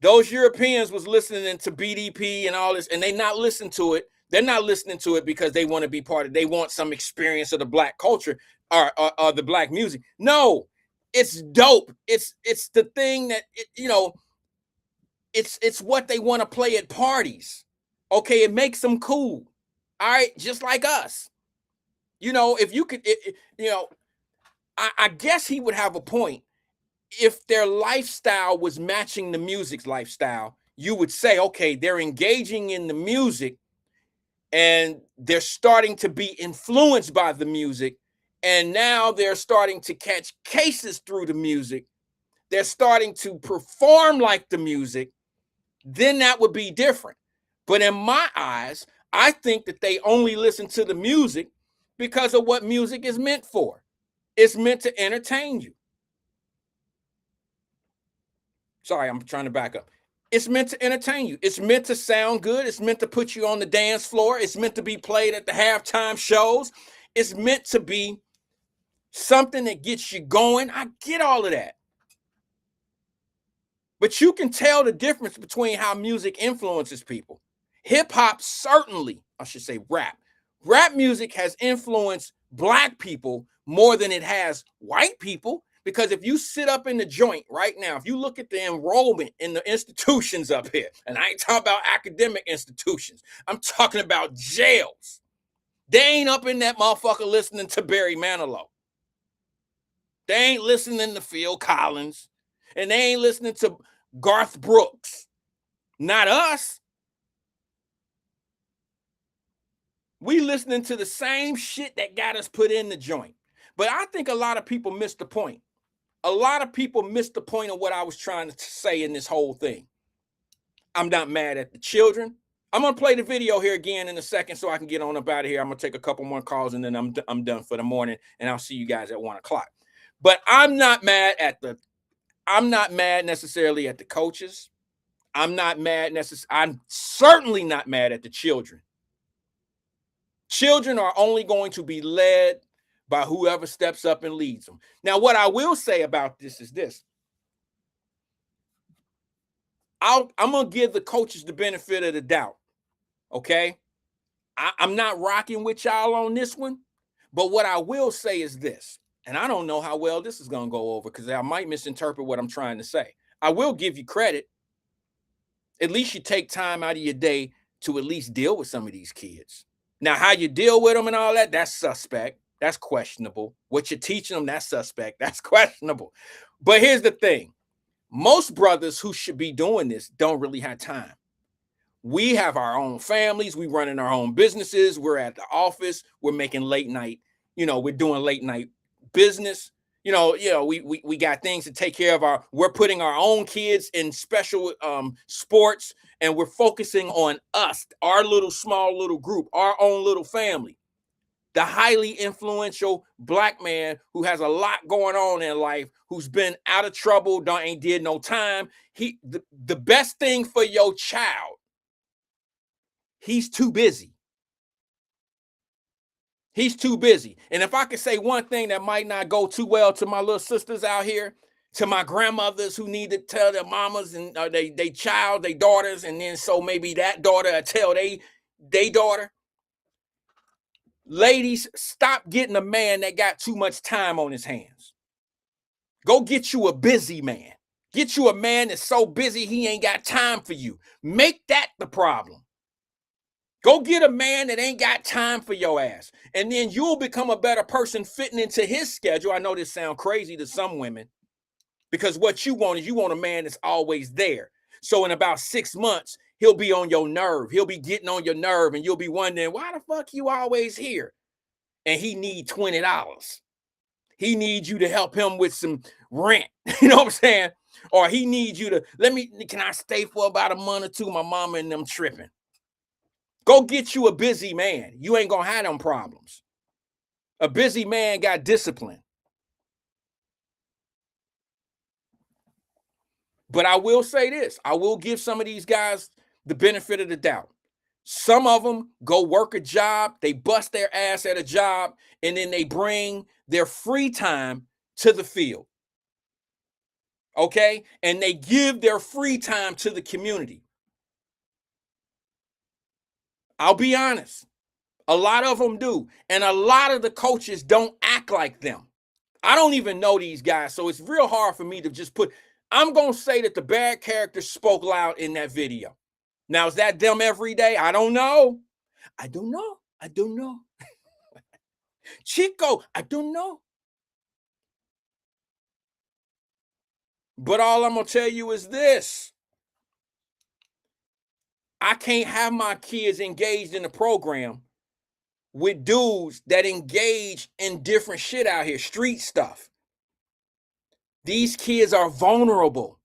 those Europeans was listening to BDP and all this, and they not listen to it. They're not listening to it because they want to be part of. They want some experience of the Black culture or the Black music. No, it's dope. It's the thing that it's what they want to play at parties. Okay, it makes them cool. All right, just like us. You know, if you could, I guess he would have a point. If their lifestyle was matching the music's lifestyle, you would say, okay, they're engaging in the music and they're starting to be influenced by the music. And now they're starting to catch cases through the music. They're starting to perform like the music. Then that would be different. But in my eyes, I think that they only listen to the music because of what music is meant for. It's meant to entertain you. Sorry, I'm trying to back up. It's meant to entertain you. It's meant to sound good. It's meant to put you on the dance floor. It's meant to be played at the halftime shows. It's meant to be something that gets you going. I get all of that. But you can tell the difference between how music influences people. Hip hop, certainly, I should say rap. Rap music has influenced Black people more than it has white people. Because if you sit up in the joint right now, if you look at the enrollment in the institutions up here, and I ain't talking about academic institutions, I'm talking about jails. They ain't up in that motherfucker listening to Barry Manilow. They ain't listening to Phil Collins. And they ain't listening to Garth Brooks. Not us. We listening to the same shit that got us put in the joint. But I think a lot of people missed the point. A lot of people missed the point of what I was trying to say in this whole thing. I'm not mad at the children. I'm going to play the video here again in a second so I can get on up out of here. I'm going to take a couple more calls and then I'm done for the morning, and I'll see you guys at 1 o'clock. But I'm not mad necessarily at the coaches. I'm certainly not mad at the children. Children are only going to be led by whoever steps up and leads them. Now, what I will say about this is this. I'm going to give the coaches the benefit of the doubt, okay? I'm not rocking with y'all on this one, but what I will say is this, and I don't know how well this is going to go over because I might misinterpret what I'm trying to say. I will give you credit. At least you take time out of your day to at least deal with some of these kids. Now, how you deal with them and all that, that's suspect. That's questionable. What you're teaching them, that's suspect. That's questionable. But here's the thing. Most brothers who should be doing this don't really have time. We have our own families. We running our own businesses. We're at the office. We're making late night, we're doing late night business. We got things to take care of. We're putting our own kids in special sports, and we're focusing on us, our small little group, our own little family. The highly influential black man who has a lot going on in life, who's been out of trouble, ain't did no time. The best thing for your child, he's too busy. He's too busy. And if I could say one thing that might not go too well to my little sisters out here, to my grandmothers who need to tell their mamas and they child, they daughters, and then so maybe that daughter will tell they daughter. Ladies, stop getting a man that got too much time on his hands. Go get you a busy man. Get you a man that's so busy he ain't got time for you. Make that the problem. Go get a man that ain't got time for your ass. And then you'll become a better person fitting into his schedule. I know this sounds crazy to some women, because what you want is you want a man that's always there. So in about 6 months, he'll be on your nerve. He'll be getting on your nerve, and you'll be wondering, why the fuck you always here? And he need $20. He needs you to help him with some rent. You know what I'm saying? Or he needs you to, can I stay for about a month or two? My mama and them tripping. Go get you a busy man. You ain't gonna have them problems. A busy man got discipline. But I will say this. I will give some of these guys the benefit of the doubt. Some of them go work a job, they bust their ass at a job, and then they bring their free time to the field. Okay? And they give their free time to the community. I'll be honest. A lot of them do. And a lot of the coaches don't act like them. I don't even know these guys, so it's real hard for me to just I'm going to say that the bad characters spoke loud in that video. Now, is that them every day? I don't know. I don't know. Chico, I don't know. But all I'm going to tell you is this. I can't have my kids engaged in the program with dudes that engage in different shit out here, street stuff. These kids are vulnerable.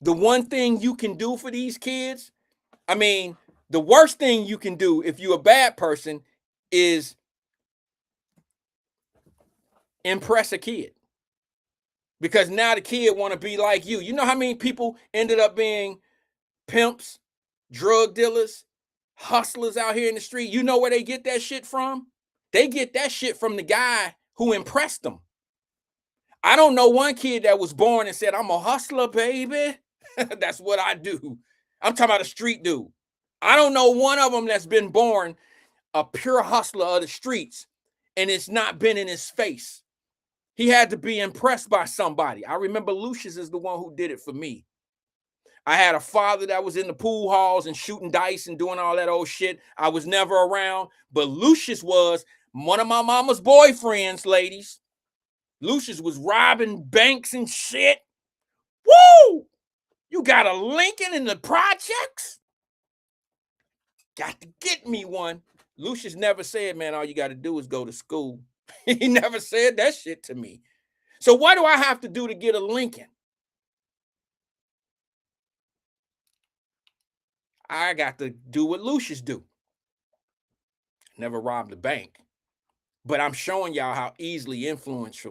The one thing you can do for these kids, the worst thing you can do if you're a bad person is impress a kid. Because now the kid want to be like you. You know how many people ended up being pimps, drug dealers, hustlers out here in the street? You know where they get that shit from? They get that shit from the guy who impressed them. I don't know one kid that was born and said, I'm a hustler, baby. That's what I do. I'm talking about a street dude. I don't know one of them that's been born a pure hustler of the streets, and it's not been in his face. He had to be impressed by somebody. I remember Lucius is the one who did it for me. I had a father that was in the pool halls and shooting dice and doing all that old shit. I was never around, but Lucius was one of my mama's boyfriends, ladies. Lucius was robbing banks and shit. Woo! You got a Lincoln in the projects? Got to get me one. Lucius never said, man, all you got to do is go to school. He never said that shit to me. So what do I have to do to get a Lincoln? I got to do what Lucius do. Never robbed a bank. But I'm showing y'all how easily influenced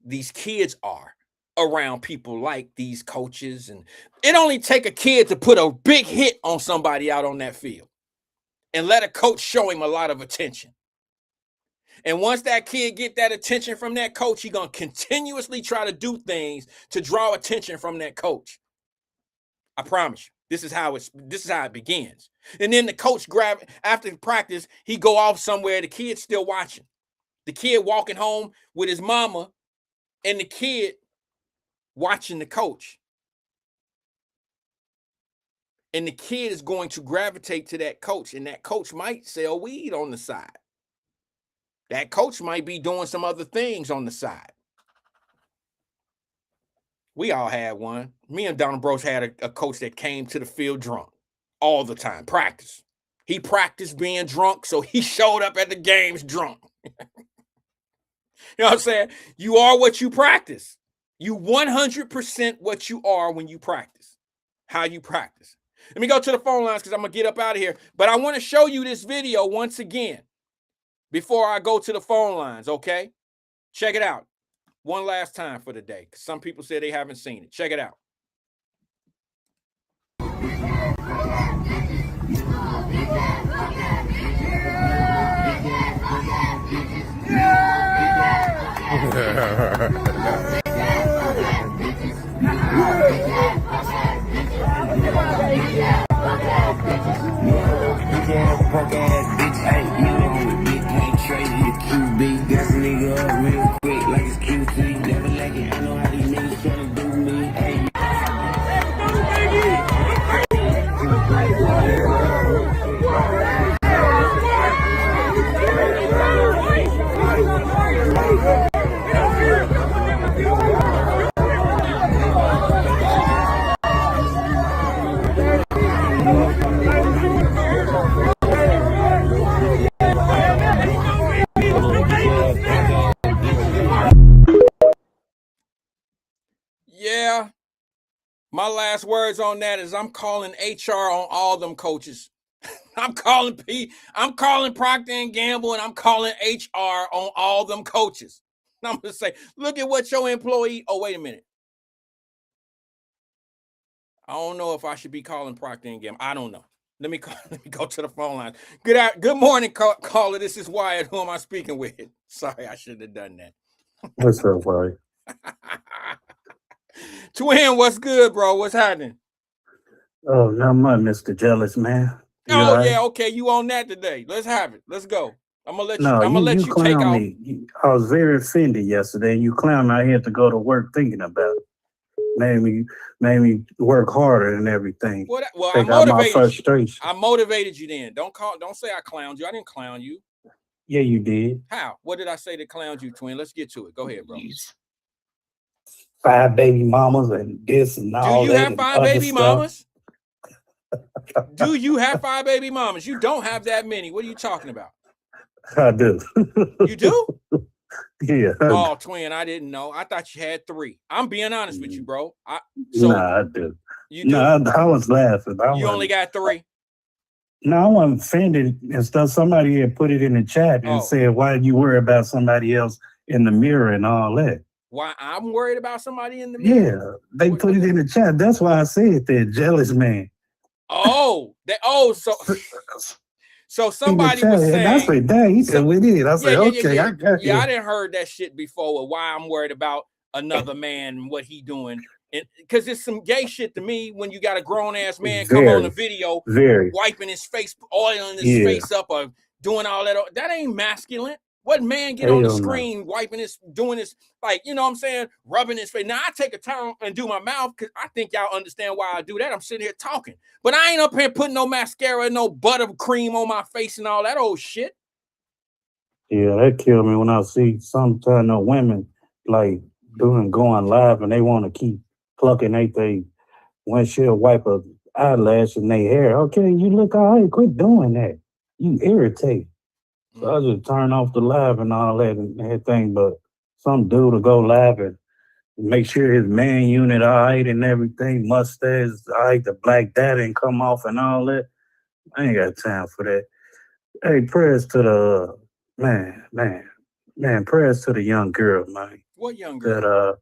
these kids are around people like these coaches. And it only take a kid to put a big hit on somebody out on that field and let a coach show him a lot of attention. And once that kid get that attention from that coach, he's going to continuously try to do things to draw attention from that coach. I promise you. This is how it begins. And then the coach after practice, he go off somewhere, the kid's still watching. The kid walking home with his mama and the kid watching the coach. And the kid is going to gravitate to that coach, and that coach might sell weed on the side. That coach might be doing some other things on the side. We all had one. Me and Donald Bros had a coach that came to the field drunk all the time, practice. He practiced being drunk, so he showed up at the games drunk. You know what I'm saying? You are what you practice. You 100% what you are when you practice, how you practice. Let me go to the phone lines because I'm going to get up out of here. But I want to show you this video once again before I go to the phone lines, okay? Check it out. One last time for the day, because some people say they haven't seen it. Check it out. Punk ass bitch, hey, you on with big can't trade your QB. Gas a nigga up real quick like it's QT. Never like it, I know how these niggas tryna do me. Hey. Yeah, my last words on that is I'm calling HR on all them coaches. I'm calling Procter and Gamble, and I'm calling HR on all them coaches. I'm gonna say, look at what your employee. Oh, wait a minute. I don't know if I should be calling Procter and Gamble. I don't know. Let me go to the phone line. Good morning, caller. This is Wyatt. Who am I speaking with? Sorry, I shouldn't have done that. What's up, Wyatt? Twin, what's good, bro? What's happening? Oh, not much, Mr. Jealous Man. Yeah, okay. You on that today? Let's have it. Let's go. I'm gonna let you take off. Me. I was very offended yesterday. You clowned me. I had to go to work thinking about it. Made me work harder and everything. Well, I motivated my frustration. I motivated you then. Don't say I clowned you. I didn't clown you. Yeah, you did. How? What did I say that clowned you, Twin? Let's get to it. Go ahead, bro. 5 baby mamas and this and all that. Do you have 5 baby mamas? Do you have 5 baby mamas? You don't have that many. What are you talking about? I do. You do? Yeah. Oh, Twin, I didn't know. I thought you had 3. I'm being honest with you, bro. I do. You do? No, I was laughing. You only got 3? No, I wasn't offended and stuff. Somebody had put it in the chat and said, why did you worry about somebody else in the mirror and all that? Why I'm worried about somebody in the mirror? Yeah, they put it in the chat. That's why I said that, jealous man. So somebody was saying, I said, dang, he said we did. I said, okay, I got you. Yeah, I didn't heard that shit before. Why I'm worried about another man and what he doing. Because it's some gay shit to me when you got a grown ass man come on the video wiping his face, oiling his face up, or doing all that. That ain't masculine. What man get on the screen wiping his, doing this, like, you know what I'm saying, rubbing his face. Now I take a time and do my mouth because I think y'all understand why I do that. I'm sitting here talking, but I ain't up here putting no mascara and no buttercream on my face and all that old shit. Yeah, that killed me when I see sometimes women like going live and they want to keep plucking they windshield wiper eyelash in their hair. Okay, you look all right. Quit doing that. You irritate. So I just turn off the live and all that and everything. But some dude will go live and make sure his man unit all right and everything. Mustache all right. The black dad didn't come off and all that. I ain't got time for that. Hey, prayers to the man. Prayers to the young girl, man. What young girl? That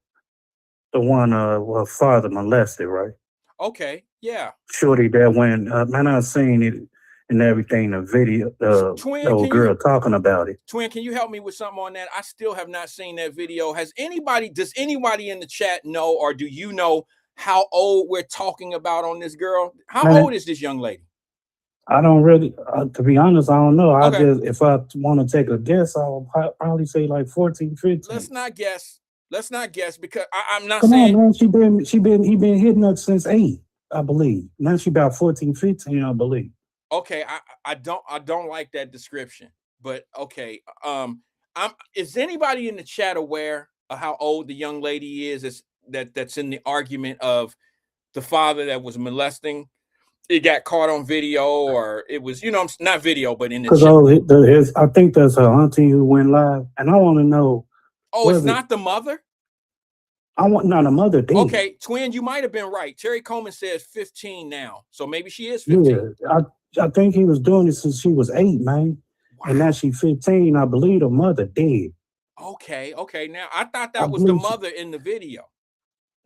the one her father molested, right? Okay, yeah. Shorty that went man, I seen it and everything, the video, Twin, the old girl talking about it. Twin, can you help me with something on that? I still have not seen that video. Does anybody in the chat know, or do you know how old we're talking about on this girl? How old is this young lady? I don't really, to be honest, I don't know. Okay. If I want to take a guess, I'll probably say like 14, 15. Let's not guess because I'm not Come saying. on, man. He been hitting her since 8, I believe. Now she about 14, 15, I believe. Okay, I don't like that description, but okay. Is anybody in the chat aware of how old the young lady is that's in the argument of the father that was molesting? It got caught on video, or it was, not video, but in the Because I think that's her auntie who went live, and I want to know. Oh, it's not the mother? No, the mother did. Okay, Twin, you might have been right. Terry Coleman says 15 now, so maybe she is 15. Yeah, I think he was doing it since she was 8, man. Wow. And now she's 15. I believe the mother did. Okay. Now I thought that was the mother in the video.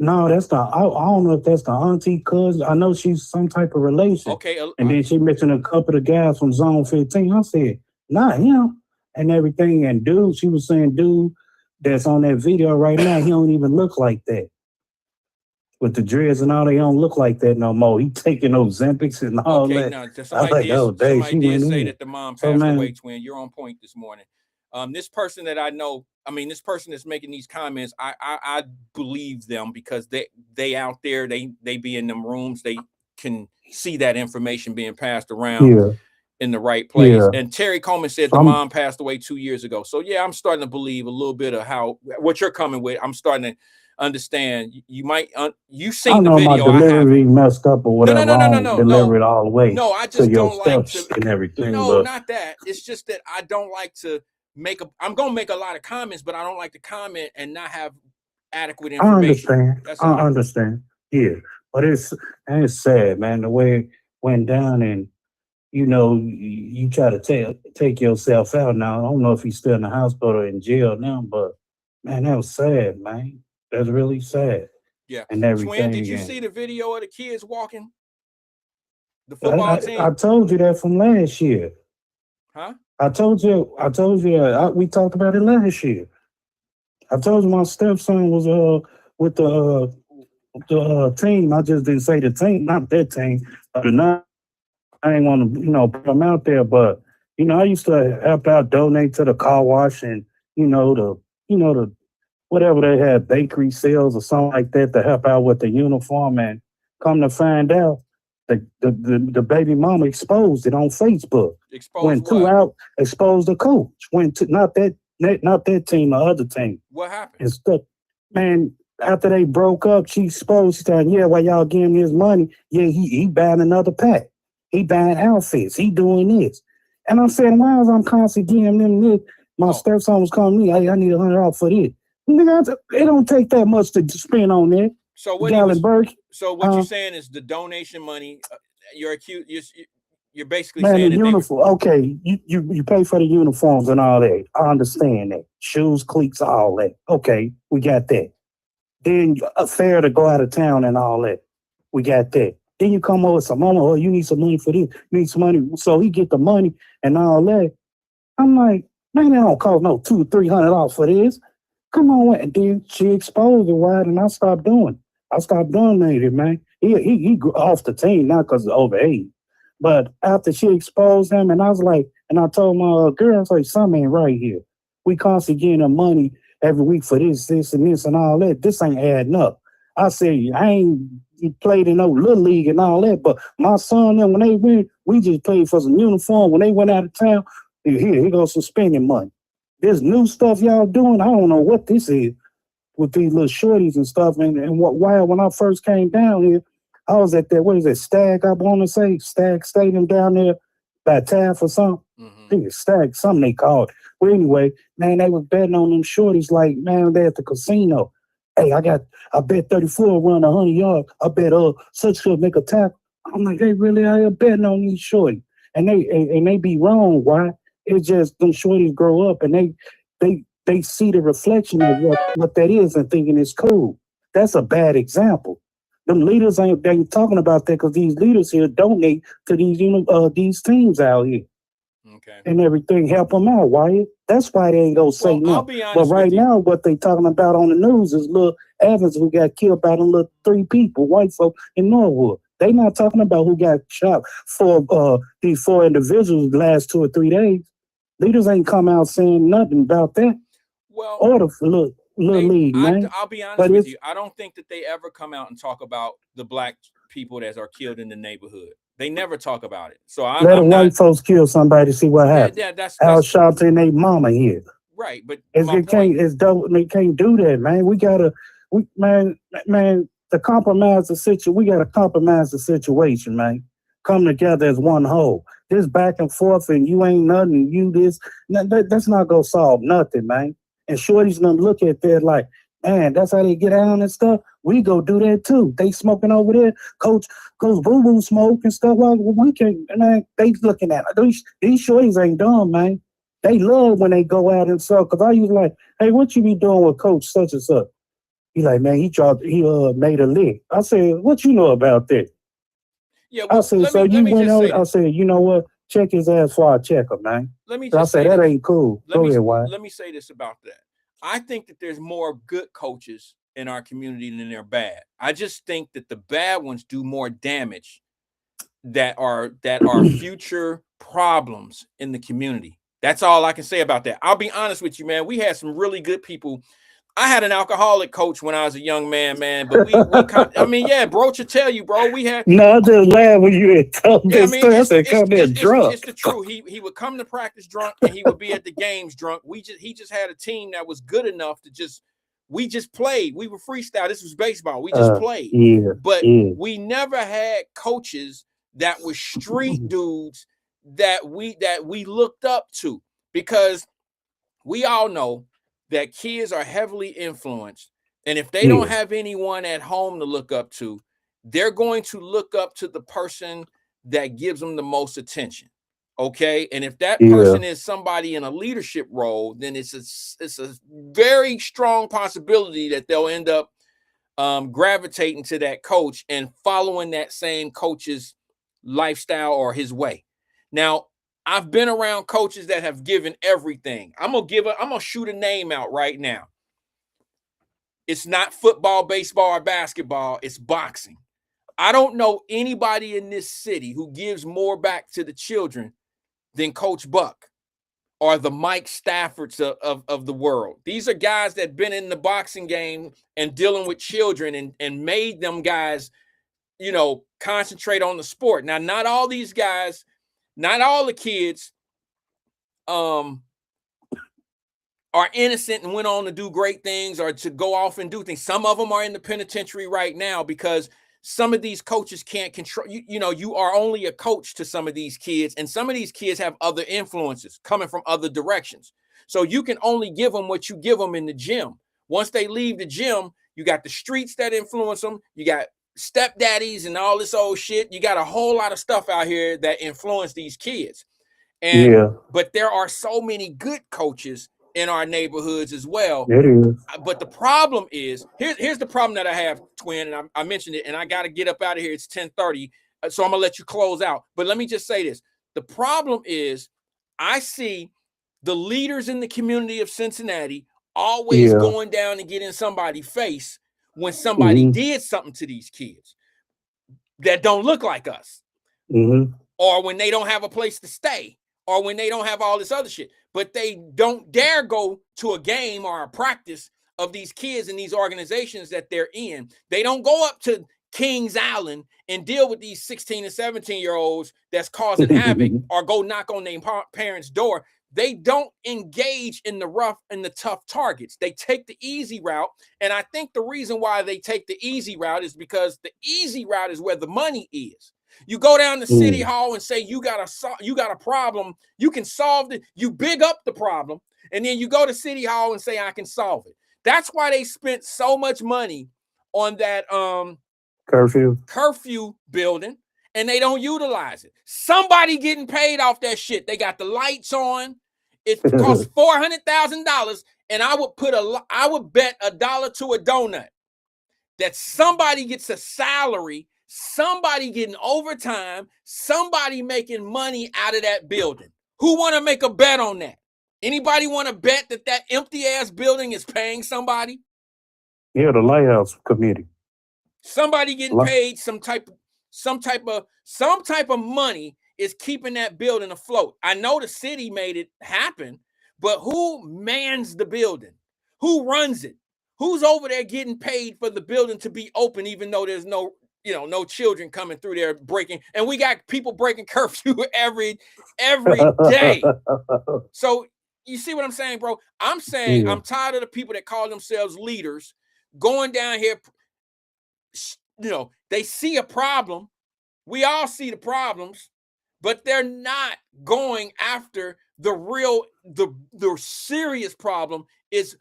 No, that's I don't know if that's the auntie, cousin. I know she's some type of relation. Okay. And then she mentioned a couple of guys from Zone 15. I said, not him and everything. And she was saying, dude that's on that video right now, he don't even look like that. With the dreads and all, they don't look like that no more. He taking those Zempics and all that. Now, somebody did say that the mom passed away, Twin. You're on point this morning. This person that I know, this person that's making these comments, I believe them because they out there, they be in them rooms, they can see that information being passed around in the right place. Yeah. And Terry Coleman said the mom passed away 2 years ago. So yeah, I'm starting to believe a little bit of what you're coming with. I'm starting to understand. You might you've seen the video. My delivery messed up or whatever. No. Deliver it all the way. No, I just don't like to and everything. No, not that. It's just that I don't like to I'm gonna make a lot of comments, but I don't like to comment and not have adequate information. I understand. Yeah, but it's sad, man. The way it went down, and you try to take yourself out. Now I don't know if he's still in the hospital or in jail now, but man, that was sad, man. That's really sad. Yeah. And everything. Twin, did you see the video of the kids walking? The football team? I told you that from last year. Huh? I told you. We talked about it last year. I told you my stepson was with the team. I just didn't say the team, not that team. I ain't want to put them out there, but I used to help out, donate to the car wash, and the whatever they had, bakery sales or something like that, to help out with the uniform. And come to find out, the baby mama exposed it on Facebook. Went out, exposed the coach. Went to not that team, the other team. What happened? And stuff, man. After they broke up, she exposed. She said, "Yeah, while y'all giving his money, yeah, he buying another pack. He buying outfits. He doing this." And I'm saying, why was I'm constantly giving them this? My stepson was calling me, "I need $100 for this." Nigga, it don't take that much to spend on that. So what you're saying is the donation money, you're basically saying the uniform. Okay, you pay for the uniforms and all that. I understand that. Shoes, cleats, all that. Okay, we got that. Then a fare to go out of town and all that. We got that. Then you come over with some money. Oh, you need some money for this. You need some money. So he get the money and all that. I'm like, man, it don't cost no $200-300 for this. Come on, and then she exposed it wide, and I stopped doing. I stopped donating, man. He grew off the team, not because of over age, but after she exposed him, and I was like, and I told my girl, I was like, something ain't right here. We constantly getting her money every week for this, and this, and all that. This ain't adding up. I said, I ain't played in no little league and all that, but my son, when they went, we just paid for some uniform. When they went out of town, here goes some spending money. This new stuff y'all doing, I don't know what this is with these little shorties and stuff. And why when I first came down here, I was at that, what is it, Stag, I want to say, Stag Stadium down there by Taft or something. I think it's Stag, something they call it. Well, anyway, man, they was betting on them shorties like, man, they at the casino. Hey, I bet 34 run 100 yards. I bet such could make a tackle. I'm like, they really out here betting on these shorties. And they be wrong. Why? It's just them shorties grow up and they see the reflection of what that is and thinking it's cool. That's a bad example. Them leaders ain't talking about that because these leaders here donate to these teams out here. Okay. And everything, help them out, Wyatt. That's why they ain't gonna say I'll no. be honest But right with you. now, what they talking about on the news is little Evans who got killed by them little 3 people, white folk in Norwood. They not talking about who got shot for these 4 individuals the last 2 or 3 days. Leaders ain't come out saying nothing about that. Well, Or the little league, man. I'll be honest But with it's- you. I don't think that they ever come out and talk about the black people that are killed in the neighborhood. They never talk about it. So Let the I'm white not. folks kill somebody, see what happens. Yeah, that's Al Sharpton and they mama here. right. But They my point, can't do that, man. To compromise the situation, we gotta compromise the situation, man. Come together as one whole. This back and forth and you ain't nothing, you this, that's not gonna solve nothing, man. And Shorty's gonna look at that like, man, that's how they get down and stuff. We go do that too. They smoking over there. Coach Boo Boo smoke and stuff. Like we can, man. They looking at it. These shorties ain't dumb, man. They love when they go out and stuff. Cause I used like, hey, what you be doing with Coach such and such? He like, man, he made a lick. I said, what you know about that? yeah. I Well, said, let so me you just went say out. I this. said, you know what? Check his ass before I check him, man. Let me So I just said, say that this. ain't cool. Go ahead, Wyatt. Let me say this about that. I think that there's more good coaches in our community than they're bad. I just think that the bad ones do more damage that are future problems in the community. That's all I can say about that. I'll be honest with you, man. We had some really good people. I had an alcoholic coach when I was a young man, but I mean, yeah, bro, to tell you, bro, we had. No, I just laugh when you had told Yeah, I this mean, story. I said, come there drunk. it's the truth. He would come to practice drunk and he would be at the games drunk. He just had a team that was good enough to we just played. We were freestyle. This was baseball. We just played. Yeah, But yeah. we never had coaches that were street dudes that we looked up to, because we all know that kids are heavily influenced. And if they don't have anyone at home to look up to, they're going to look up to the person that gives them the most attention. Okay. And if that person is somebody in a leadership role, then it's a very strong possibility that they'll end up gravitating to that coach and following that same coach's lifestyle or his way. Now, I've been around coaches that have given everything. I'm gonna shoot a name out right now. It's not football, baseball, or basketball, it's boxing. I don't know anybody in this city who gives more back to the children than Coach Buck or the Mike Staffords of the world. These are guys that have been in the boxing game and dealing with children and made them guys, concentrate on the sport. Now, not all these guys, not all the kids are innocent and went on to do great things or to go off and do things. Some of them are in the penitentiary right now because some of these coaches can't control, you are only a coach to some of these kids, and some of these kids have other influences coming from other directions. So you can only give them what you give them in the gym. Once they leave the gym, you got the streets that influence them. You got stepdaddies and all this old shit. You got a whole lot of stuff out here that influence these kids. But there are so many good coaches in our neighborhoods as well. It is. But the problem is, here's the problem that I have, Twin, and I mentioned it, and I got to get up out of here. It's 10:30, so I'm going to let you close out. But let me just say this. The problem is I see the leaders in the community of Cincinnati always going down and getting somebody's face when somebody did something to these kids that don't look like us, or when they don't have a place to stay, or when they don't have all this other shit. But they don't dare go to a game or a practice of these kids in these organizations that they're in. They don't go up to Kings Island and deal with these 16 and 17-year-olds that's causing havoc, or go knock on their parents' door. they don't engage in the rough and the tough targets. They take the easy route. And I think the reason why they take the easy route is because the easy route is where the money is. You go down to City Hall and say you got a problem, you can solve it. You big up the problem, and then you go to City Hall and say I can solve it. That's why they spent so much money on that curfew building, and they don't utilize it. Somebody getting paid off that shit. They got the lights on. It costs $400,000, and I would bet $1 to a donut that somebody gets a salary, somebody getting overtime, somebody making money out of that building. Who want to make a bet on that? Anybody want to bet that empty ass building is paying somebody? Yeah, the Lighthouse Committee. Somebody getting paid some type of money is keeping that building afloat. I know the city made it happen, but who mans the building? Who runs it? Who's over there getting paid for the building to be open, even though there's no children coming through there breaking, and we got people breaking curfew every day. So you see what I'm saying, bro? I'm saying I'm tired of the people that call themselves leaders going down here. They see a problem. We all see the problems, but they're not going after the real, the serious problem is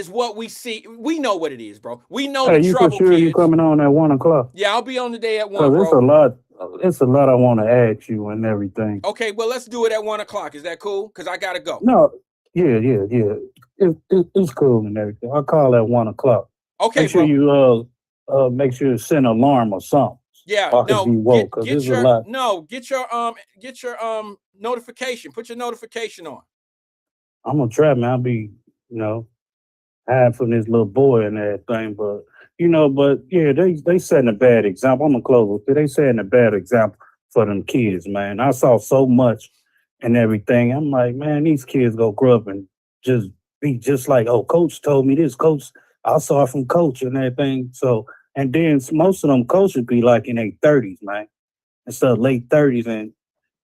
what we see. We know what it is, bro. We know the trouble. For sure you coming on at 1 o'clock? Yeah, I'll be on the day at 1, bro. It's a lot I want to ask you and everything. Okay, well, let's do it at 1 o'clock. Is that cool? Because I gotta go. No, yeah. It's cool and everything. I'll call at 1 o'clock. Okay, make sure you make sure you send an alarm or something. Yeah, get your notification. Put your notification on. I'm gonna try, man. I'll be, hide from this little boy and everything, but they setting a bad example. I'm gonna close with it. They setting a bad example for them kids, man. I saw so much and everything. I'm like, man, these kids go grow up and just be just like, oh, coach told me this, coach. I saw it from coach and everything. So, and then most of them coaches be like in their 30s, man, instead of late 30s,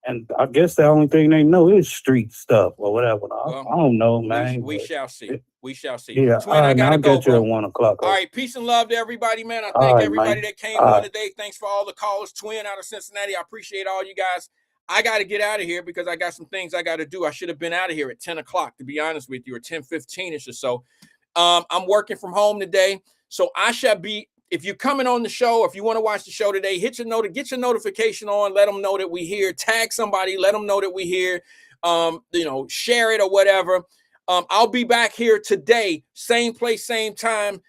and I guess the only thing they know is street stuff or whatever. I don't know, man. We shall see. We shall see. Yeah, Twin, I gotta go, get you at 1 o'clock. All right, peace and love to everybody, man. I thank everybody that came on today. Thanks for all the callers. Twin out of Cincinnati. I appreciate all you guys. I got to get out of here because I got some things I got to do. I should have been out of here at 10 o'clock, to be honest with you, or 10:15ish or so. I'm working from home today, so I shall be. If you're coming on the show, if you want to watch the show today, get your notification on. Let them know that we here. Tag somebody. Let them know that we here. Share it or whatever. I'll be back here today, same place, same time,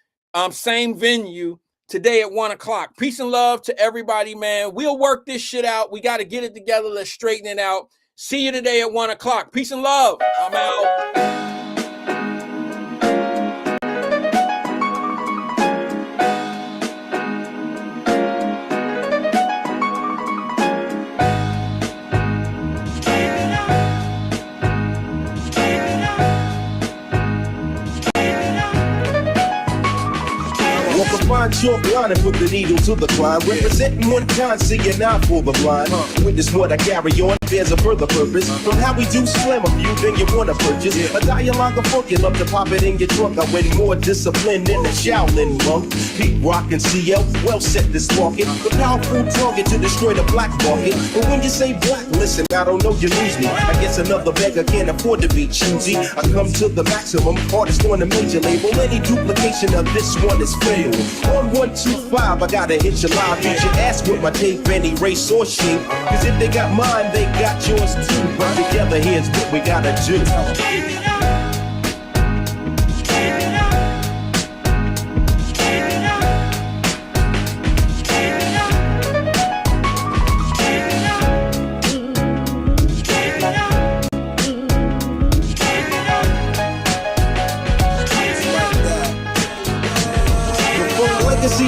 same venue today at 1 o'clock. Peace and love to everybody, man. We'll work this shit out. We got to get it together. Let's straighten it out. See you today at 1 o'clock. Peace and love. I'm out. Fine chalk line and put the needle to the climb. Representing one kind, seeing out for the blind. Witness what I carry on, there's a further purpose. From how we do slam a few, then you wanna purchase a dialogue of funk, you love to pop it in your trunk. I wait more discipline than a Shaolin monk. Pete Rock and CL, well set this market. The powerful target to destroy the black market. But when you say black, listen, I don't know, you lose me. I guess another beggar can't afford to be choosy. I come to the maximum, artist on a major label. Any duplication of this one is failed. On 125, I gotta hit you live. You should ask with my tape, any race or shape. Cause if they got mine, they got yours too. But together, here's what we gotta do.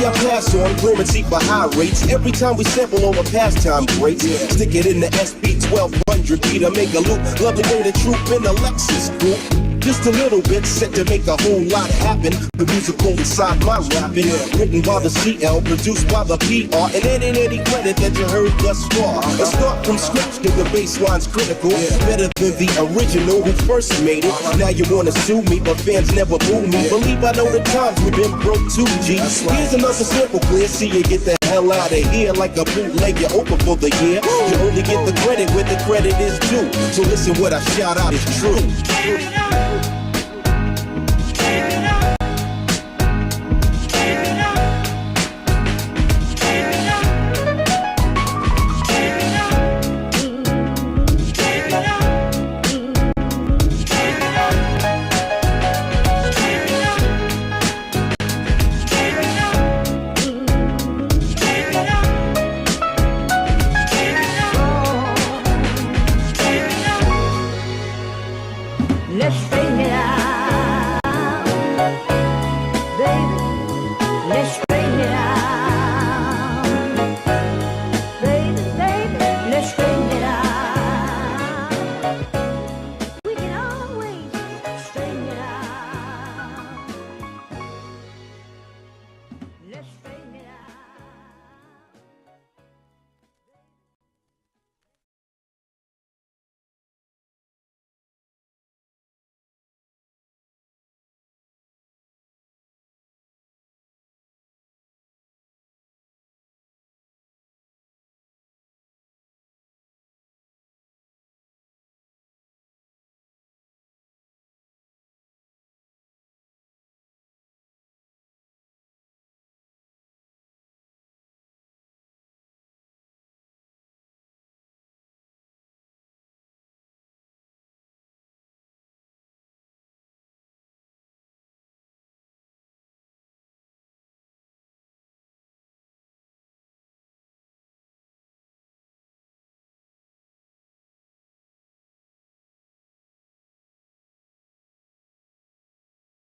I pass on, fluency for high rates. Every time we sample over pastime breaks, stick it in the SP 1200 beat, I make a loop. Love the way the troop in the Lexus group. Just a little bit, set to make a whole lot happen. The musical inside my rapping, written by the CL, produced by the PR, and any credit that you heard thus far. Let's start from scratch, cause the bassline's critical. Better than the original who first made it. Now you wanna sue me, but fans never boo me. Believe I know the times we've been broke too, G. Here's another simple clear, see you get the hell out of here like a bootleg, you're open for the year. You only get the credit where the credit is due. So listen, what I shout out is true.